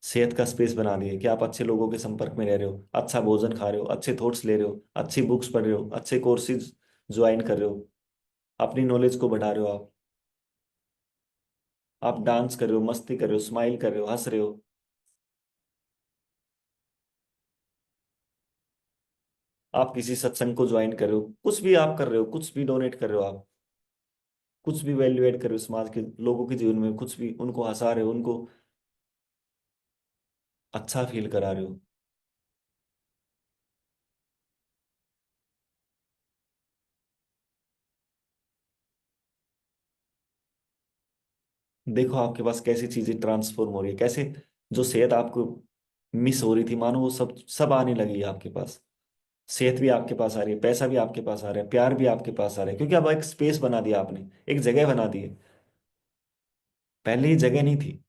सेहत का स्पेस बना दिया कि आप अच्छे लोगों के संपर्क में रह रहे हो, अच्छा भोजन खा रहे हो, अच्छे थॉट्स ले रहे हो, अच्छी बुक्स पढ़ रहे हो, अच्छे कोर्सेज ज्वाइन कर रहे हो, अपनी नॉलेज को बढ़ा रहे हो आप डांस कर रहे हो, मस्ती कर रहे हो, स्माइल कर रहे हो, हंस रहे हो। आप किसी सत्संग को ज्वाइन कर रहे हो, कुछ भी आप कर रहे हो, कुछ भी डोनेट कर रहे हो आप, कुछ भी वैल्यू ऐड कर रहे हो समाज के लोगों के जीवन में, कुछ भी उनको हंसा रहे हो, उनको अच्छा फील करा रहे हो। देखो आपके पास कैसी चीजें ट्रांसफॉर्म हो रही है, कैसे जो सेहत आपको मिस हो रही थी, मानो वो सब सब आने लगी है आपके पास। सेहत भी आपके पास आ रही है, पैसा भी आपके पास आ रहा है, प्यार भी आपके पास आ रहा है, क्योंकि अब एक स्पेस बना दिया आपने, एक जगह बना दी है। पहले ये जगह नहीं थी।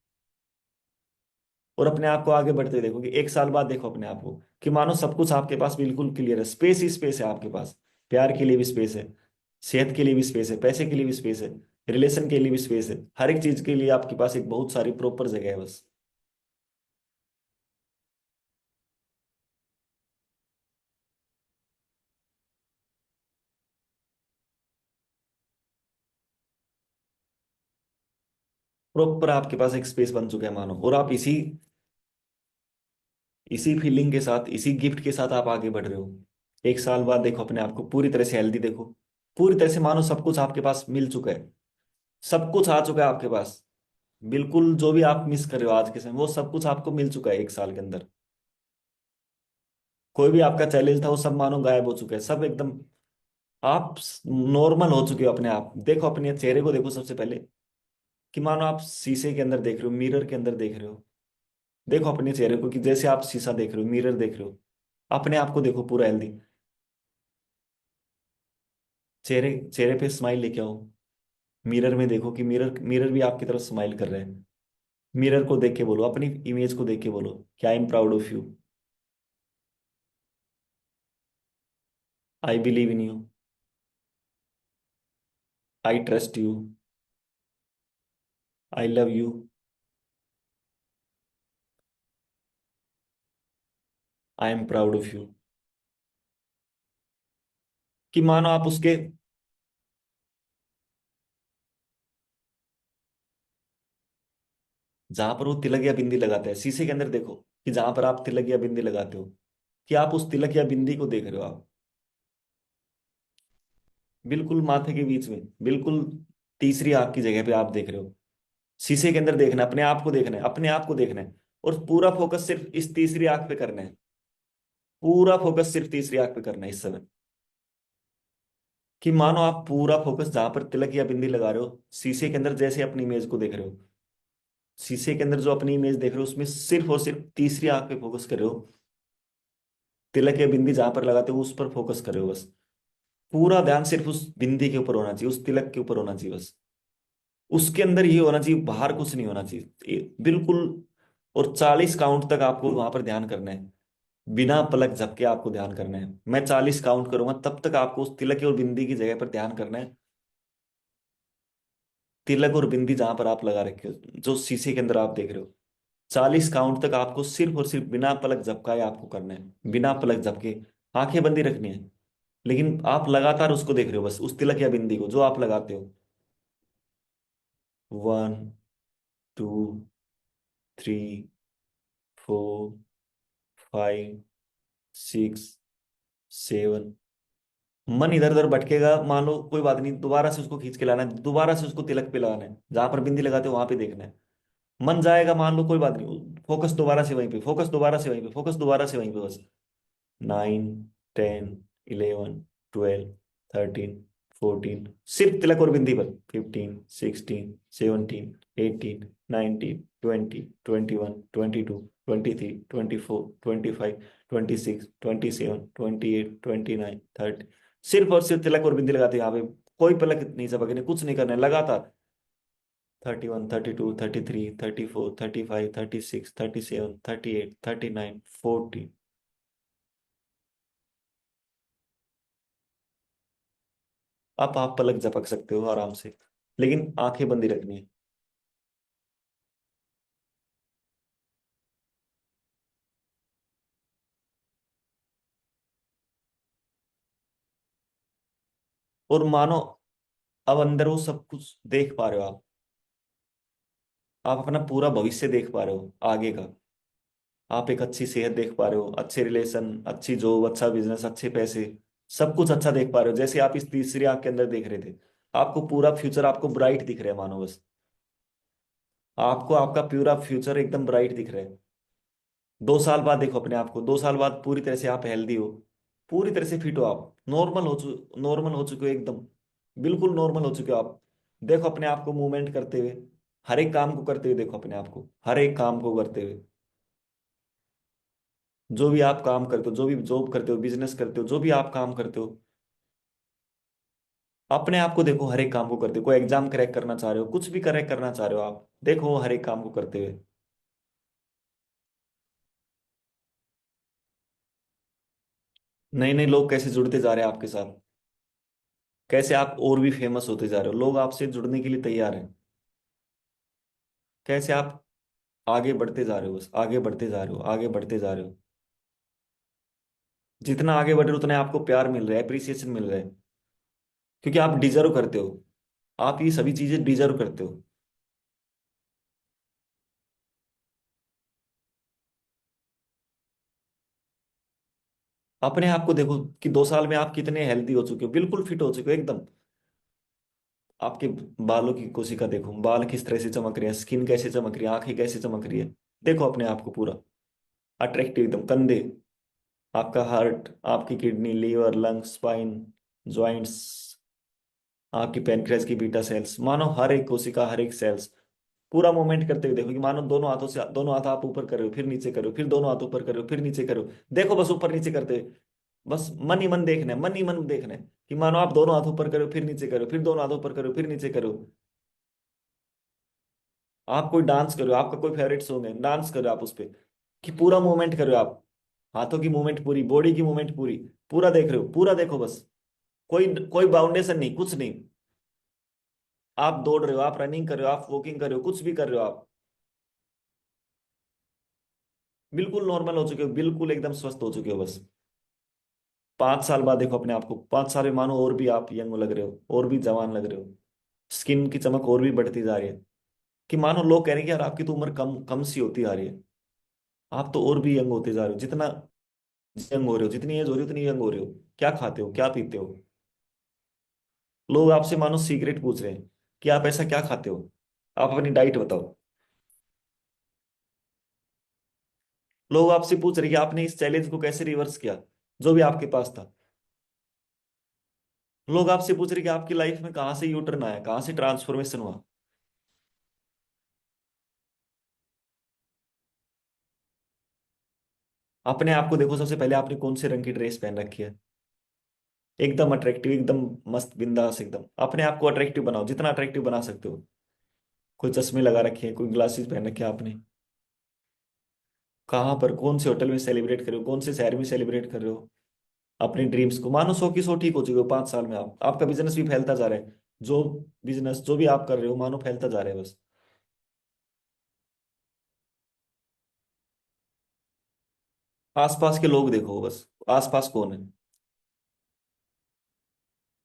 और अपने आप को आगे बढ़ते देखो कि 1 साल बाद देखो अपने आप को, कि मानो सब कुछ आपके पास बिल्कुल क्लियर है, स्पेस ही स्पेस है आपके पास। प्यार के लिए भी स्पेस है, सेहत के लिए भी स्पेस है, पैसे के लिए भी स्पेस है, रिलेशन के लिए भी स्पेस है, हर एक चीज के लिए आपके पास एक बहुत सारी प्रॉपर जगह है बस। प्रॉपर आपके पास एक स्पेस बन चुका है मानो, और आप इसी इसी फीलिंग के साथ, इसी गिफ्ट के साथ आप आगे बढ़ रहे हो। एक साल बाद देखो अपने आप को पूरी तरह से हेल्दी देखो। पूरी तरह से मानो सब कुछ आपके पास मिल चुका है। सब कुछ आ चुका है आपके पास। बिल्कुल जो भी आप मिस कर रहे हो आज के समय, वो सब कुछ आपको मिल चुका है एक साल के अंदर। कोई भी आपका चैलेंज था वो सब मानो गायब हो चुका है, सब एकदम। आप नॉर्मल हो चुके हो अपने आप। देखो अपने चेहरे को देखो सबसे पहले, कि मानो आप शीशे के अंदर देख रहे हो, मिरर के अंदर देख रहे हो। देखो अपने चेहरे को कि जैसे आप शीशा देख रहे हो, मिरर देख रहे हो। अपने आप को देखो पूरा हेल्दी। चेहरे चेहरे पे स्माइल लेके आओ। मिरर में देखो कि मिरर मिरर भी आपकी तरफ स्माइल कर रहे हैं। मिरर को देख के बोलो, अपनी इमेज को देख के बोलो कि I am proud of you. I believe in you. I trust you. I love you. I am proud of you. कि मानो आप उसके, जहां पर वो तिलक या बिंदी लगाते हैं शीशे के अंदर देखो, कि जहां पर आप तिलक या बिंदी लगाते हो, कि आप उस तिलक या बिंदी को देख रहे हो आप। बिल्कुल माथे के बीच में, बिल्कुल तीसरी आंख की जगह पे आप देख रहे हो। शीशे के अंदर देखना है, अपने आप को देखना है, अपने आप को देखना है। और पूरा फोकस सिर्फ इस तीसरी आंख पे करना है। पूरा फोकस सिर्फ तीसरी आंख पे करना है इस समय। कि मानो आप पूरा फोकस जहां पर तिलक या बिंदी लगा रहे हो शीशे के अंदर, जैसे अपनी इमेज को देख रहे हो। शीशे के अंदर जो अपनी इमेज देख रहे हो उसमें सिर्फ और सिर्फ तीसरी आंख पे फोकस कर रहे हो। तिलक या बिंदी जहां पर लगाते हो उस पर फोकस कर रहे हो बस। पूरा ध्यान सिर्फ उस बिंदी के ऊपर होना चाहिए, उस तिलक के ऊपर होना चाहिए बस। उसके अंदर ये होना चाहिए, बाहर कुछ नहीं होना चाहिए बिल्कुल। और 40 काउंट तक आपको वहां पर ध्यान करना है। बिना पलक झपके आपको ध्यान करना है। मैं 40 काउंट करूंगा तब तक आपको उस तिलक और बिंदी की जगह पर ध्यान करना है। तिलक और बिंदी जहां पर आप लगा रखे हो, जो शीशे के अंदर आप देख रहे हो। 40 काउंट तक आपको सिर्फ और सिर्फ बिना पलक झपकाए आपको करना है, बिना पलक झपके। आंखें बंदी रखनी है। लेकिन आप लगातार उसको देख रहे हो बस, उस तिलक या बिंदी को जो आप लगाते हो। 1, 2, 3, 4, 5, 6, 7। मन इधर उधर भटकेगा मान लो, कोई बात नहीं, दोबारा से उसको खींच के लाना है, दोबारा से उसको तिलक पे लगाना है, जहां पर बिंदी लगाते हो वहां पे देखना है। मन जाएगा मान लो, कोई बात नहीं, फोकस दोबारा से वहीं पे, फोकस दोबारा से वहीं पे, फोकस दोबारा से वहीं पे बस। 9, 10, 11, 12, 13, 14, सिर्फ तिलक और बिंदी पर। 15, 16, 17, 18, 19, 20, 21, 22, 23, 24, 25, 26, 27, 28, 29, 30। सिर्फ और सिर्फ तिलक और बिंदी लगाते हैं यहाँ पे। कोई पलक नहीं झपकनी, कुछ नहीं करना है लगातार। 31, 32, 33, 34, 35, 36, 37, 38, 39, 40। अब आप पलक झपक सकते हो आराम से, लेकिन आंखें बंदी रखनी है। और मानो अब अंदर वो सब कुछ देख पा रहे हो आप अपना पूरा भविष्य देख पा रहे हो आगे का। आप एक अच्छी सेहत देख पा रहे हो, अच्छे रिलेशन, अच्छी जॉब, अच्छा बिजनेस, अच्छे पैसे। सब कुछ अच्छा देख पा रहे हो, जैसे आप इस तीसरी आंख के अंदर देख रहे थे। आपको पूरा फ्यूचर आपको ब्राइट दिख रहा है मानो बस। आपको आपका पूरा फ्यूचर एकदम ब्राइट दिख रहा है। 2 साल बाद देखो अपने आप को, 2 साल बाद पूरी तरह से आप हेल्दी हो। पूरी तरह से फिट हो आप, नॉर्मल हो चुके हो एकदम। बिल्कुल नॉर्मल हो चुके हो आप। देखो अपने आप को मूवमेंट करते हुए, हर एक काम को करते हुए देखो अपने आप को, हर एक काम को करते हुए। जो भी आप काम करते हो, जो भी जॉब करते हो, बिजनेस करते हो, जो भी आप काम करते हो, अपने आप को देखो हर एक काम को करते हो। कोई एग्जाम क्रैक करना चाह रहे हो, कुछ भी क्रैक करना चाह रहे हो आप, देखो हर एक काम को करते हुए। नए नए लोग कैसे जुड़ते जा रहे हैं आपके साथ। कैसे आप और भी फेमस होते जा रहे हो, लोग आपसे जुड़ने के लिए तैयार हैं। कैसे आप आगे बढ़ते जा रहे हो, बस आगे बढ़ते जा रहे हो, आगे बढ़ते जा रहे हो। जितना आगे बढ़ रहे हो उतना आपको प्यार मिल रहा है, अप्रिसिएशन मिल रहा है। क्योंकि आप डिजर्व करते हो। आप ये सभी चीजें डिजर्व करते हो। अपने आप को देखो कि 2 साल में आप कितने हेल्दी हो चुके हो, बिल्कुल फिट हो चुके हो एकदम। आपके बालों की कोशिका देखो, बाल किस तरह से चमक रहे हैं, स्किन कैसे चमक रही है, आंखें कैसे चमक रही है। देखो अपने आप को पूरा अट्रैक्टिव एकदम। कंधे, आपका हार्ट, आपकी kidney, liver, lungs, spine, joints, आपकी पेनक्रियास की बीटा सेल्स, मानो हर एक कोशिका, हर एक सेल्स पूरा मूवमेंट करते हुए देखो कि मानो दोनों हाथों से, दोनों हाथ आप ऊपर कर रहे हो फिर नीचे करो, फिर दोनों हाथ ऊपर करो फिर नीचे करो। देखो बस ऊपर नीचे करते हुए, बस मन ही मन देखना है, मन ही मन देखना है कि मानो आप दोनों हाथ ऊपर करो फिर नीचे करो, फिर दोनों हाथ ऊपर करो फिर नीचे करो। आप कोई डांस करो, आपका कोई फेवरेट सॉन्ग है, डांस करो आप उस पे, कि पूरा मूवमेंट करो आप, हाथों की मूवमेंट पूरी, बॉडी की मूवमेंट पूरी, पूरा देख रहे हो, पूरा देखो बस। कोई कोई बाउंडेशन नहीं, कुछ नहीं। आप दौड़ रहे हो, आप रनिंग कर रहे हो, आप वॉकिंग कर रहे हो, कुछ भी कर रहे हो आप, बिल्कुल नॉर्मल हो चुके हो, बिल्कुल एकदम स्वस्थ हो चुके हो बस। 5 साल बाद देखो अपने आप को, 5 साल में मानो और भी आप यंग लग रहे हो, और भी जवान लग रहे हो, स्किन की चमक और भी बढ़ती जा रही है। कि मानो लोग कह रहे हैं कि यार आपकी तो उम्र कम कम सी होती आ रही है, आप तो और भी यंग होते जा रहे हो। जितना यंग हो रहे हो, जितनी एज हो रही है उतनी यंग हो रहे हो। क्या खाते हो, क्या पीते हो? लोग आपसे मानो सीक्रेट पूछ रहे हैं कि आप ऐसा क्या खाते हो, आप अपनी डाइट बताओ। लोग आपसे पूछ रहे हैं कि आपने इस चैलेंज को कैसे रिवर्स किया, जो भी आपके पास था। लोग आपसे पूछ रहे हैं कि आपकी लाइफ में कहाँ से यू टर्न आया, कहाँ से ट्रांसफॉर्मेशन हुआ। अपने आप को देखो, सबसे पहले आपने कौन से रंग की ड्रेस पहन रखी है, एकदम अट्रैक्टिव, एकदम मस्त बिंदास एकदम। अपने आप को अट्रैक्टिव बनाओ, जितना अट्रैक्टिव बना सकते हो। कोई चश्मे लगा रखे हैं, कोई ग्लासेस पहन रखे हैं आपने। कहाँ पर, कौन से होटल में सेलिब्रेट कर रहे हो, कौन से शहर में सेलिब्रेट कर रहे हो अपने ड्रीम्स को। मानो 100 की 100 ठीक हो चुके हो 5 साल में। आप, आपका बिजनेस भी फैलता जा रहा है, जो बिजनेस जो भी आप कर रहे हो मानो फैलता जा रहा है बस। आसपास के लोग देखो बस, आसपास कौन है,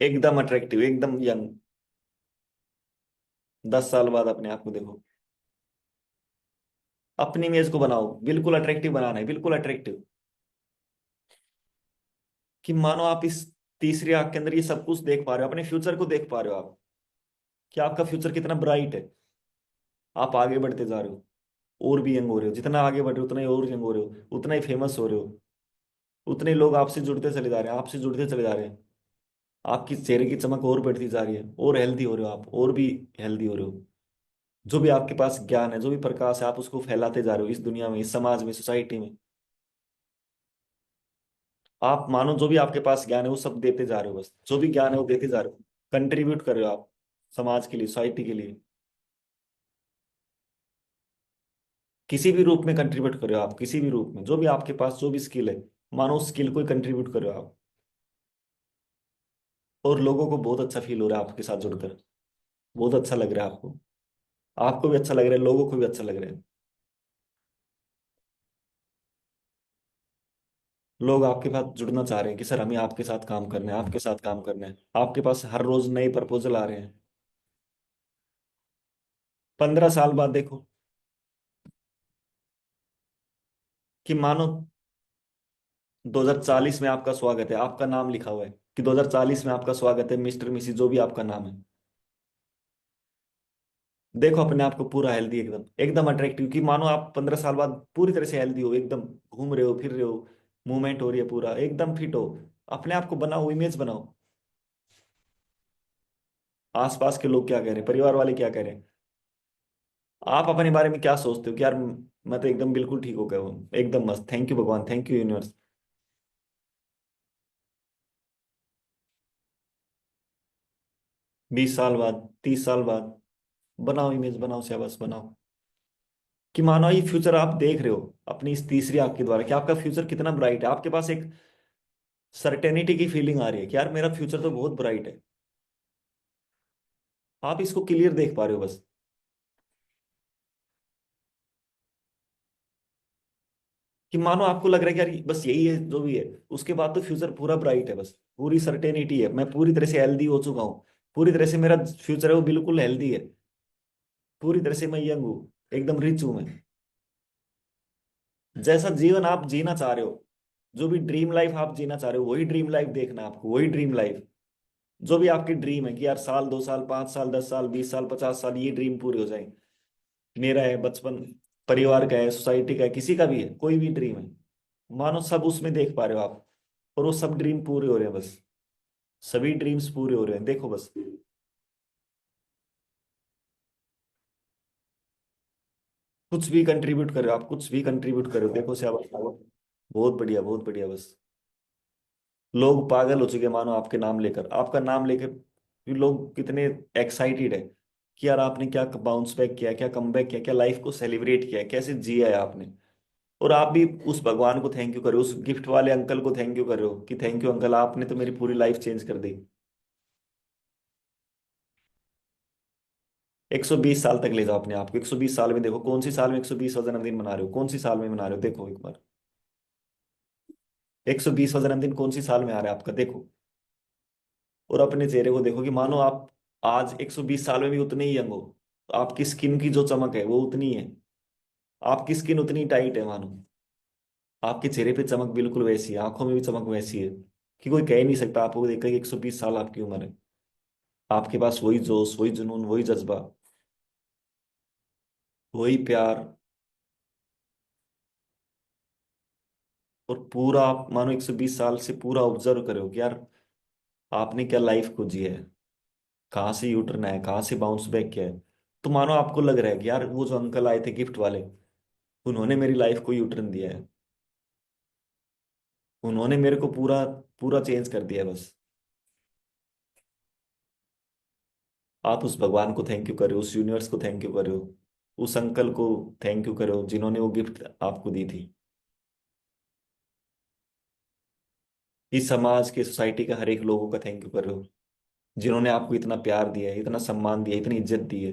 एकदम अट्रैक्टिव, एकदम यंग। 10 साल बाद अपने आप को देखो, अपनी इमेज को बनाओ, बिल्कुल अट्रैक्टिव बनाना है, बिल्कुल अट्रैक्टिव। कि मानो आप इस तीसरी आंख के अंदर ये सब कुछ देख पा रहे हो, अपने फ्यूचर को देख पा रहे हो आप, कि आपका फ्यूचर कितना ब्राइट है। आप आगे बढ़ते जा रहे हो, और भी यंग हो रहे हो, जितना आगे बढ़ रहे हो उतना ही और यंग हो रहे हो, उतना ही फेमस हो रहे हो, उतने ही लोग आपसे जुड़ते चले जा रहे हैं, आपसे जुड़ते चले जा रहे हैं। आपकी चेहरे की चमक और बढ़ती जा रही है, और हेल्दी हो रहे हो आप, और भी हेल्दी हो रहे हो। जो भी आपके पास ज्ञान है, जो भी प्रकाश है, आप उसको फैलाते जा रहे हो इस दुनिया में, इस समाज में, सोसाइटी में। आप मानो जो भी आपके पास ज्ञान है वो सब देते जा रहे हो, बस जो भी ज्ञान है वो देते जा रहे हो। कंट्रीब्यूट कर रहे हो आप समाज के लिए, सोसाइटी के लिए। किसी भी रूप में कंट्रीब्यूट कर रहे हो आप, किसी भी रूप में, जो भी आपके पास जो भी स्किल है, मानो उस स्किल को कंट्रीब्यूट कर रहे हो आप। और लोगों को बहुत अच्छा फील हो रहा है आपके साथ जुड़कर, बहुत अच्छा लग रहा है आपको। आपको भी अच्छा लग रहा है, लोगों को भी अच्छा लग रहा है। लोग आपके पास जुड़ना चाह रहे हैं कि सर हमें आपके साथ काम करना है, आपके साथ काम करना है। आपके पास हर रोज नए प्रपोजल आ रहे हैं। 15 साल बाद देखो, कि मानो 2040 में आपका स्वागत है, आपका नाम लिखा हुआ है कि 2040 में आपका स्वागत है मिस्टर मिसिस जो भी आपका नाम है। देखो अपने आप को पूरा हेल्दी, एकदम एकदम अट्रैक्टिव, कि मानो आप 15 साल बाद पूरी तरह से हेल्दी हो, एकदम घूम रहे हो फिर रहे हो, मूवमेंट हो रही है, पूरा एकदम फिट हो। अपने आप को बनाओ, इमेज बनाओ। आसपास के लोग क्या कह रहे हैं, परिवार वाले क्या कह रहे हैं, आप अपने बारे में क्या सोचते हो कि यार मैं तो एकदम बिल्कुल ठीक हो गया हूँ, एकदम मस्त, थैंक यू भगवान, थैंक यू यूनिवर्स। 20 साल बाद, 30 साल बाद, बनाओ इमेज, बनाओ शाबाश, बनाओ। कि मानो ये फ्यूचर आप देख रहे हो अपनी इस तीसरी आंख के द्वारा, कि आपका फ्यूचर कितना ब्राइट है। आपके पास एक सर्टेनिटी की फीलिंग आ रही है कि यार मेरा फ्यूचर तो बहुत ब्राइट है। आप इसको क्लियर देख पा रहे हो बस। कि मानो आपको लग रहा है कि यार बस यही है जो भी है, उसके बाद तो फ्यूचर पूरा ब्राइट है, बस पूरी सर्टेनिटी है, मैं पूरी तरह से हेल्दी हो चुका हूँ, पूरी तरह से मेरा फ्यूचर है वो बिल्कुल हेल्दी है, पूरी तरह से मैं यंग हूँ, एकदम रिच हूं मैं। जैसा जीवन आप जीना चाह रहे हो, जो भी ड्रीम लाइफ आप जीना चाह रहे हो वही ड्रीम लाइफ देखना है आपको, वही ड्रीम लाइफ। जो भी आपकी ड्रीम है कि यार साल, 2 साल, 5 साल, 10 साल, 20 साल, 50 साल, ये ड्रीम पूरे हो जाए। मेरा है, बचपन, परिवार का है, सोसाइटी का है, किसी का भी है, कोई भी ड्रीम है, मानो सब उसमें देख पा रहे हो आप। और वो सब ड्रीम पूरे हो रहे हैं बस। सभी ड्रीम्स पूरे हो रहे हैं, देखो बस। कुछ भी कंट्रीब्यूट कर रहे हो आप, कुछ भी कंट्रीब्यूट कर रहे हो, देखो शाबाश। बहुत बढ़िया, बहुत बढ़िया बस। लोग पागल हो चुके हैं मानो आपके नाम लेकर, आपका नाम लेकर भी लोग कितने एक्साइटेड है कि यार आपने क्या बाउंस बैक किया, क्या कम बैक किया, क्या लाइफ को सेलिब्रेट किया, कैसे जिया है आपने। और आप भी उस भगवान को थैंक यू करो, उस गिफ्ट वाले अंकल को थैंक यू करो कि थैंक यू अंकल, आपने तो मेरी पूरी लाइफ चेंज कर दी। 120 साल तक ले जाओ अपने आप को, 120 साल में देखो कौन सी साल में 120वां जन्मदिन मना रहे हो, कौन सी साल में मना रहे हो, देखो एक बार। 120वां जन्मदिन कौन सी साल में आ रहा है आपका, देखो। और अपने चेहरे को देखो कि मानो आप आज 120 साल में भी उतने ही यंग हो। तो आपकी स्किन की जो चमक है वो उतनी है, आपकी स्किन उतनी टाइट है मानो। आपके चेहरे पे चमक बिल्कुल वैसी है, आंखों में भी चमक वैसी है कि कोई कह ही नहीं सकता आपको देखकर कि 120 साल आपकी उम्र है। आपके पास वही जोश, वही जुनून, वही जज्बा, वही प्यार। और पूरा आप मानो 120 साल से पूरा ऑब्जर्व करो कि यार आपने क्या लाइफ को जी है, कहाँ से यूटर्न है, कहाँ से बाउंस बैक किया है। तो मानो आपको लग रहा है कि यार वो जो अंकल आए थे गिफ्ट वाले, उन्होंने मेरी लाइफ को यूटर्न दिया है। उन्होंने मेरे को पूरा पूरा चेंज कर दिया है बस। आप उस भगवान को थैंक यू करो, उस यूनिवर्स को थैंक यू करो, उस अंकल को थैंक यू करो जिन्होंने वो गिफ्ट आपको दी थी। इस समाज के, सोसाइटी के हर एक लोगों का थैंक यू करो जिन्होंने आपको इतना प्यार दिया है, इतना सम्मान दिया है, इतनी इज्जत दी है।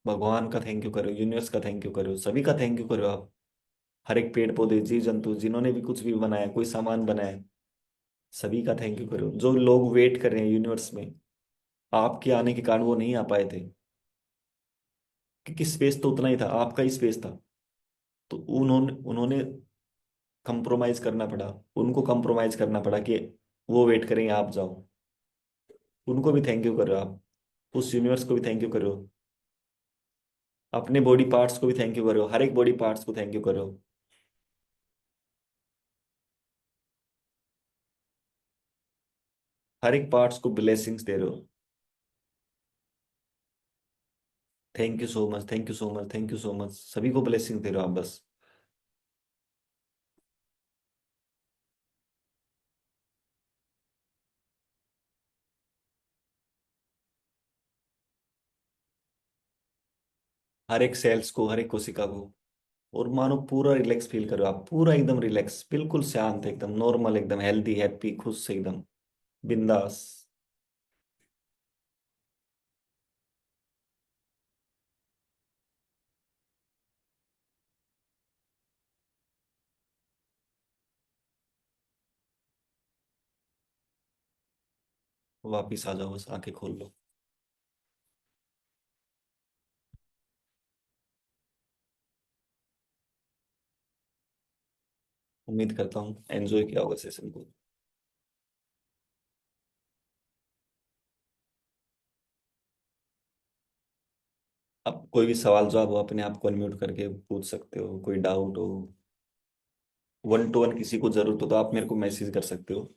भगवान का थैंक यू करो, यूनिवर्स का थैंक यू करो, सभी का थैंक यू करो आप। हर एक पेड़ पौधे, जीव जंतु, जिन्होंने भी कुछ भी बनाया, कोई सामान बनाया, सभी का थैंक यू करो। जो लोग वेट कर रहे हैं यूनिवर्स में, आपके आने के कारण वो नहीं आ पाए थे, क्योंकि स्पेस तो उतना ही था, आपका ही स्पेस था। तो उन्होंने उन्होंने कंप्रोमाइज करना पड़ा, उनको कंप्रोमाइज करना पड़ा कि वो वेट करें आप जाओ। उनको भी थैंक यू करो आप, उस यूनिवर्स को भी थैंक यू करो, अपने बॉडी पार्ट्स को भी थैंक यू करो, हर एक बॉडी पार्ट्स को थैंक यू करो। हर एक पार्ट्स को ब्लेसिंग्स दे रहे हो। Thank you so much, thank you so much, thank you so much, सभी को ब्लेसिंग दे रहे हो आप बस। हर एक सेल्स को, हर एक कोशिका को। और मानो पूरा रिलैक्स फील करो आप, पूरा एकदम रिलैक्स, बिल्कुल शांत, एकदम नॉर्मल, एकदम हेल्दी, हैप्पी, खुश, एकदम बिंदास। वापिस आ जाओ, बस आंखें खोल लो। उम्मीद करता हूँ एंजॉय किया होगा सेशन को। अब कोई भी सवाल जवाब हो अपने आप को अनम्यूट करके पूछ सकते हो, कोई डाउट हो, 1 to 1 किसी को जरूरत हो तो आप मेरे को मैसेज कर सकते हो।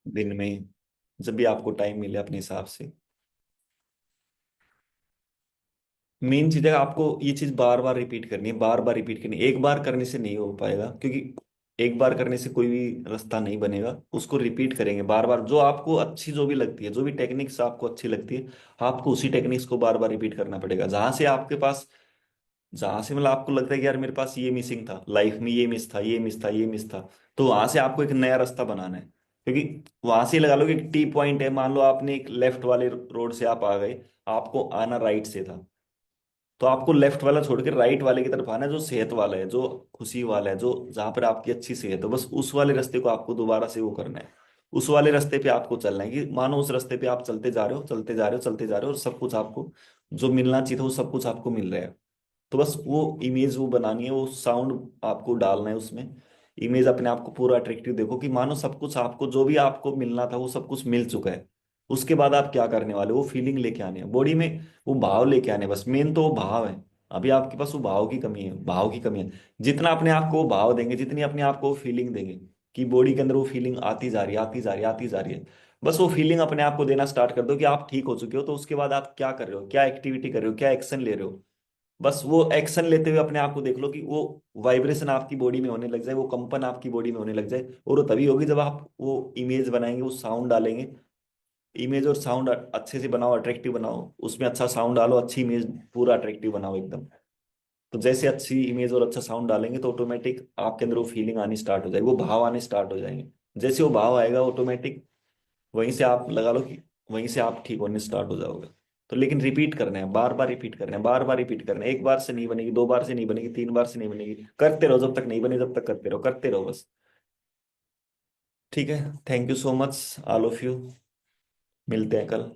दिन में, जब भी आपको टाइम मिले अपने हिसाब से। मेन चीज है आपको ये चीज बार बार रिपीट करनी है, बार बार रिपीट करनी है। एक बार करने से नहीं हो पाएगा, क्योंकि एक बार करने से कोई भी रास्ता नहीं बनेगा। उसको रिपीट करेंगे बार बार, जो आपको अच्छी जो भी लगती है, जो भी टेक्निक्स आपको अच्छी लगती है, आपको उसी टेक्निक्स को बार बार रिपीट करना पड़ेगा। जहां से मतलब आपको लगता है कि यार मेरे पास ये मिसिंग था लाइफ में, ये मिस था, ये मिस था, ये मिस था, तो वहां से आपको एक नया रास्ता बनाना है। क्योंकि वहां से लगा लो कि एक टी पॉइंट है, मान लो आपने एक लेफ्ट वाले रोड से आप आ गए, आपको आना राइट से था, तो आपको लेफ्ट वाला छोड़ के राइट वाले की तरफ आना है, जो सेहत वाला है, जो खुशी वाला है, जो जहां पर आपकी अच्छी सेहत है, बस उस वाले रास्ते को आपको दोबारा से वो करना है। उस वाले रास्ते पे आपको चलना है, कि मानो उस रास्ते पे आप चलते जा रहे हो, चलते जा रहे हो, चलते जा रहे हो, और सब कुछ आपको जो मिलना चाहिए था वो सब कुछ आपको मिल रहा है। तो बस वो इमेज वो बनानी है, वो साउंड आपको डालना है उसमें। इमेज अपने आप को पूरा अट्रैक्टिव देखो, कि मानो सब कुछ आपको, जो भी आपको मिलना था वो सब कुछ मिल चुका है। उसके बाद आप क्या करने वाले हो, वो फीलिंग लेके आने हैं बॉडी में, वो भाव लेके आने हैं। बस मेन तो वो भाव है। अभी आपके पास वो भाव की कमी है, भाव की कमी है। जितना अपने आप को वो भाव देंगे, जितनी अपने आप को वो फीलिंग देंगे, कि बॉडी के अंदर वो फीलिंग आती जा रही है, आती जा रही है, आती जा रही है, बस वो फीलिंग अपने आप को देना स्टार्ट कर दो कि आप ठीक हो चुके हो। तो उसके बाद आप क्या कर रहे हो, क्या एक्टिविटी कर रहे हो, क्या एक्शन ले रहे हो। बस वो एक्शन लेते हुए अपने आप को देख लो कि वो वाइब्रेशन आपकी बॉडी में होने लग जाए, वो कंपन आपकी बॉडी में होने लग जाए। और वो तभी होगी जब आप वो इमेज बनाएंगे, वो साउंड डालेंगे। इमेज और साउंड अच्छे से बनाओ, अट्रैक्टिव बनाओ, उसमें अच्छा साउंड डालो, अच्छी इमेज, पूरा अट्रैक्टिव बनाओ एकदम। तो जैसे अच्छी इमेज और अच्छा साउंड डालेंगे तो ऑटोमेटिक आपके अंदर वो फीलिंग आनी स्टार्ट हो जाएगी, वो भाव आने स्टार्ट हो जाएंगे। जैसे वो भाव आएगा ऑटोमेटिक, वहीं से आप लगा लो कि वहीं से आप ठीक होने स्टार्ट हो जाओगे। तो लेकिन रिपीट करना है, बार बार रिपीट करना है, बार बार रिपीट करना है। एक बार से नहीं बनेगी, दो बार से नहीं बनेगी, तीन बार से नहीं बनेगी, करते रहो जब तक नहीं बने, जब तक करते रहो, करते रहो बस। ठीक है, thank you so much all of you. मिलते हैं कल।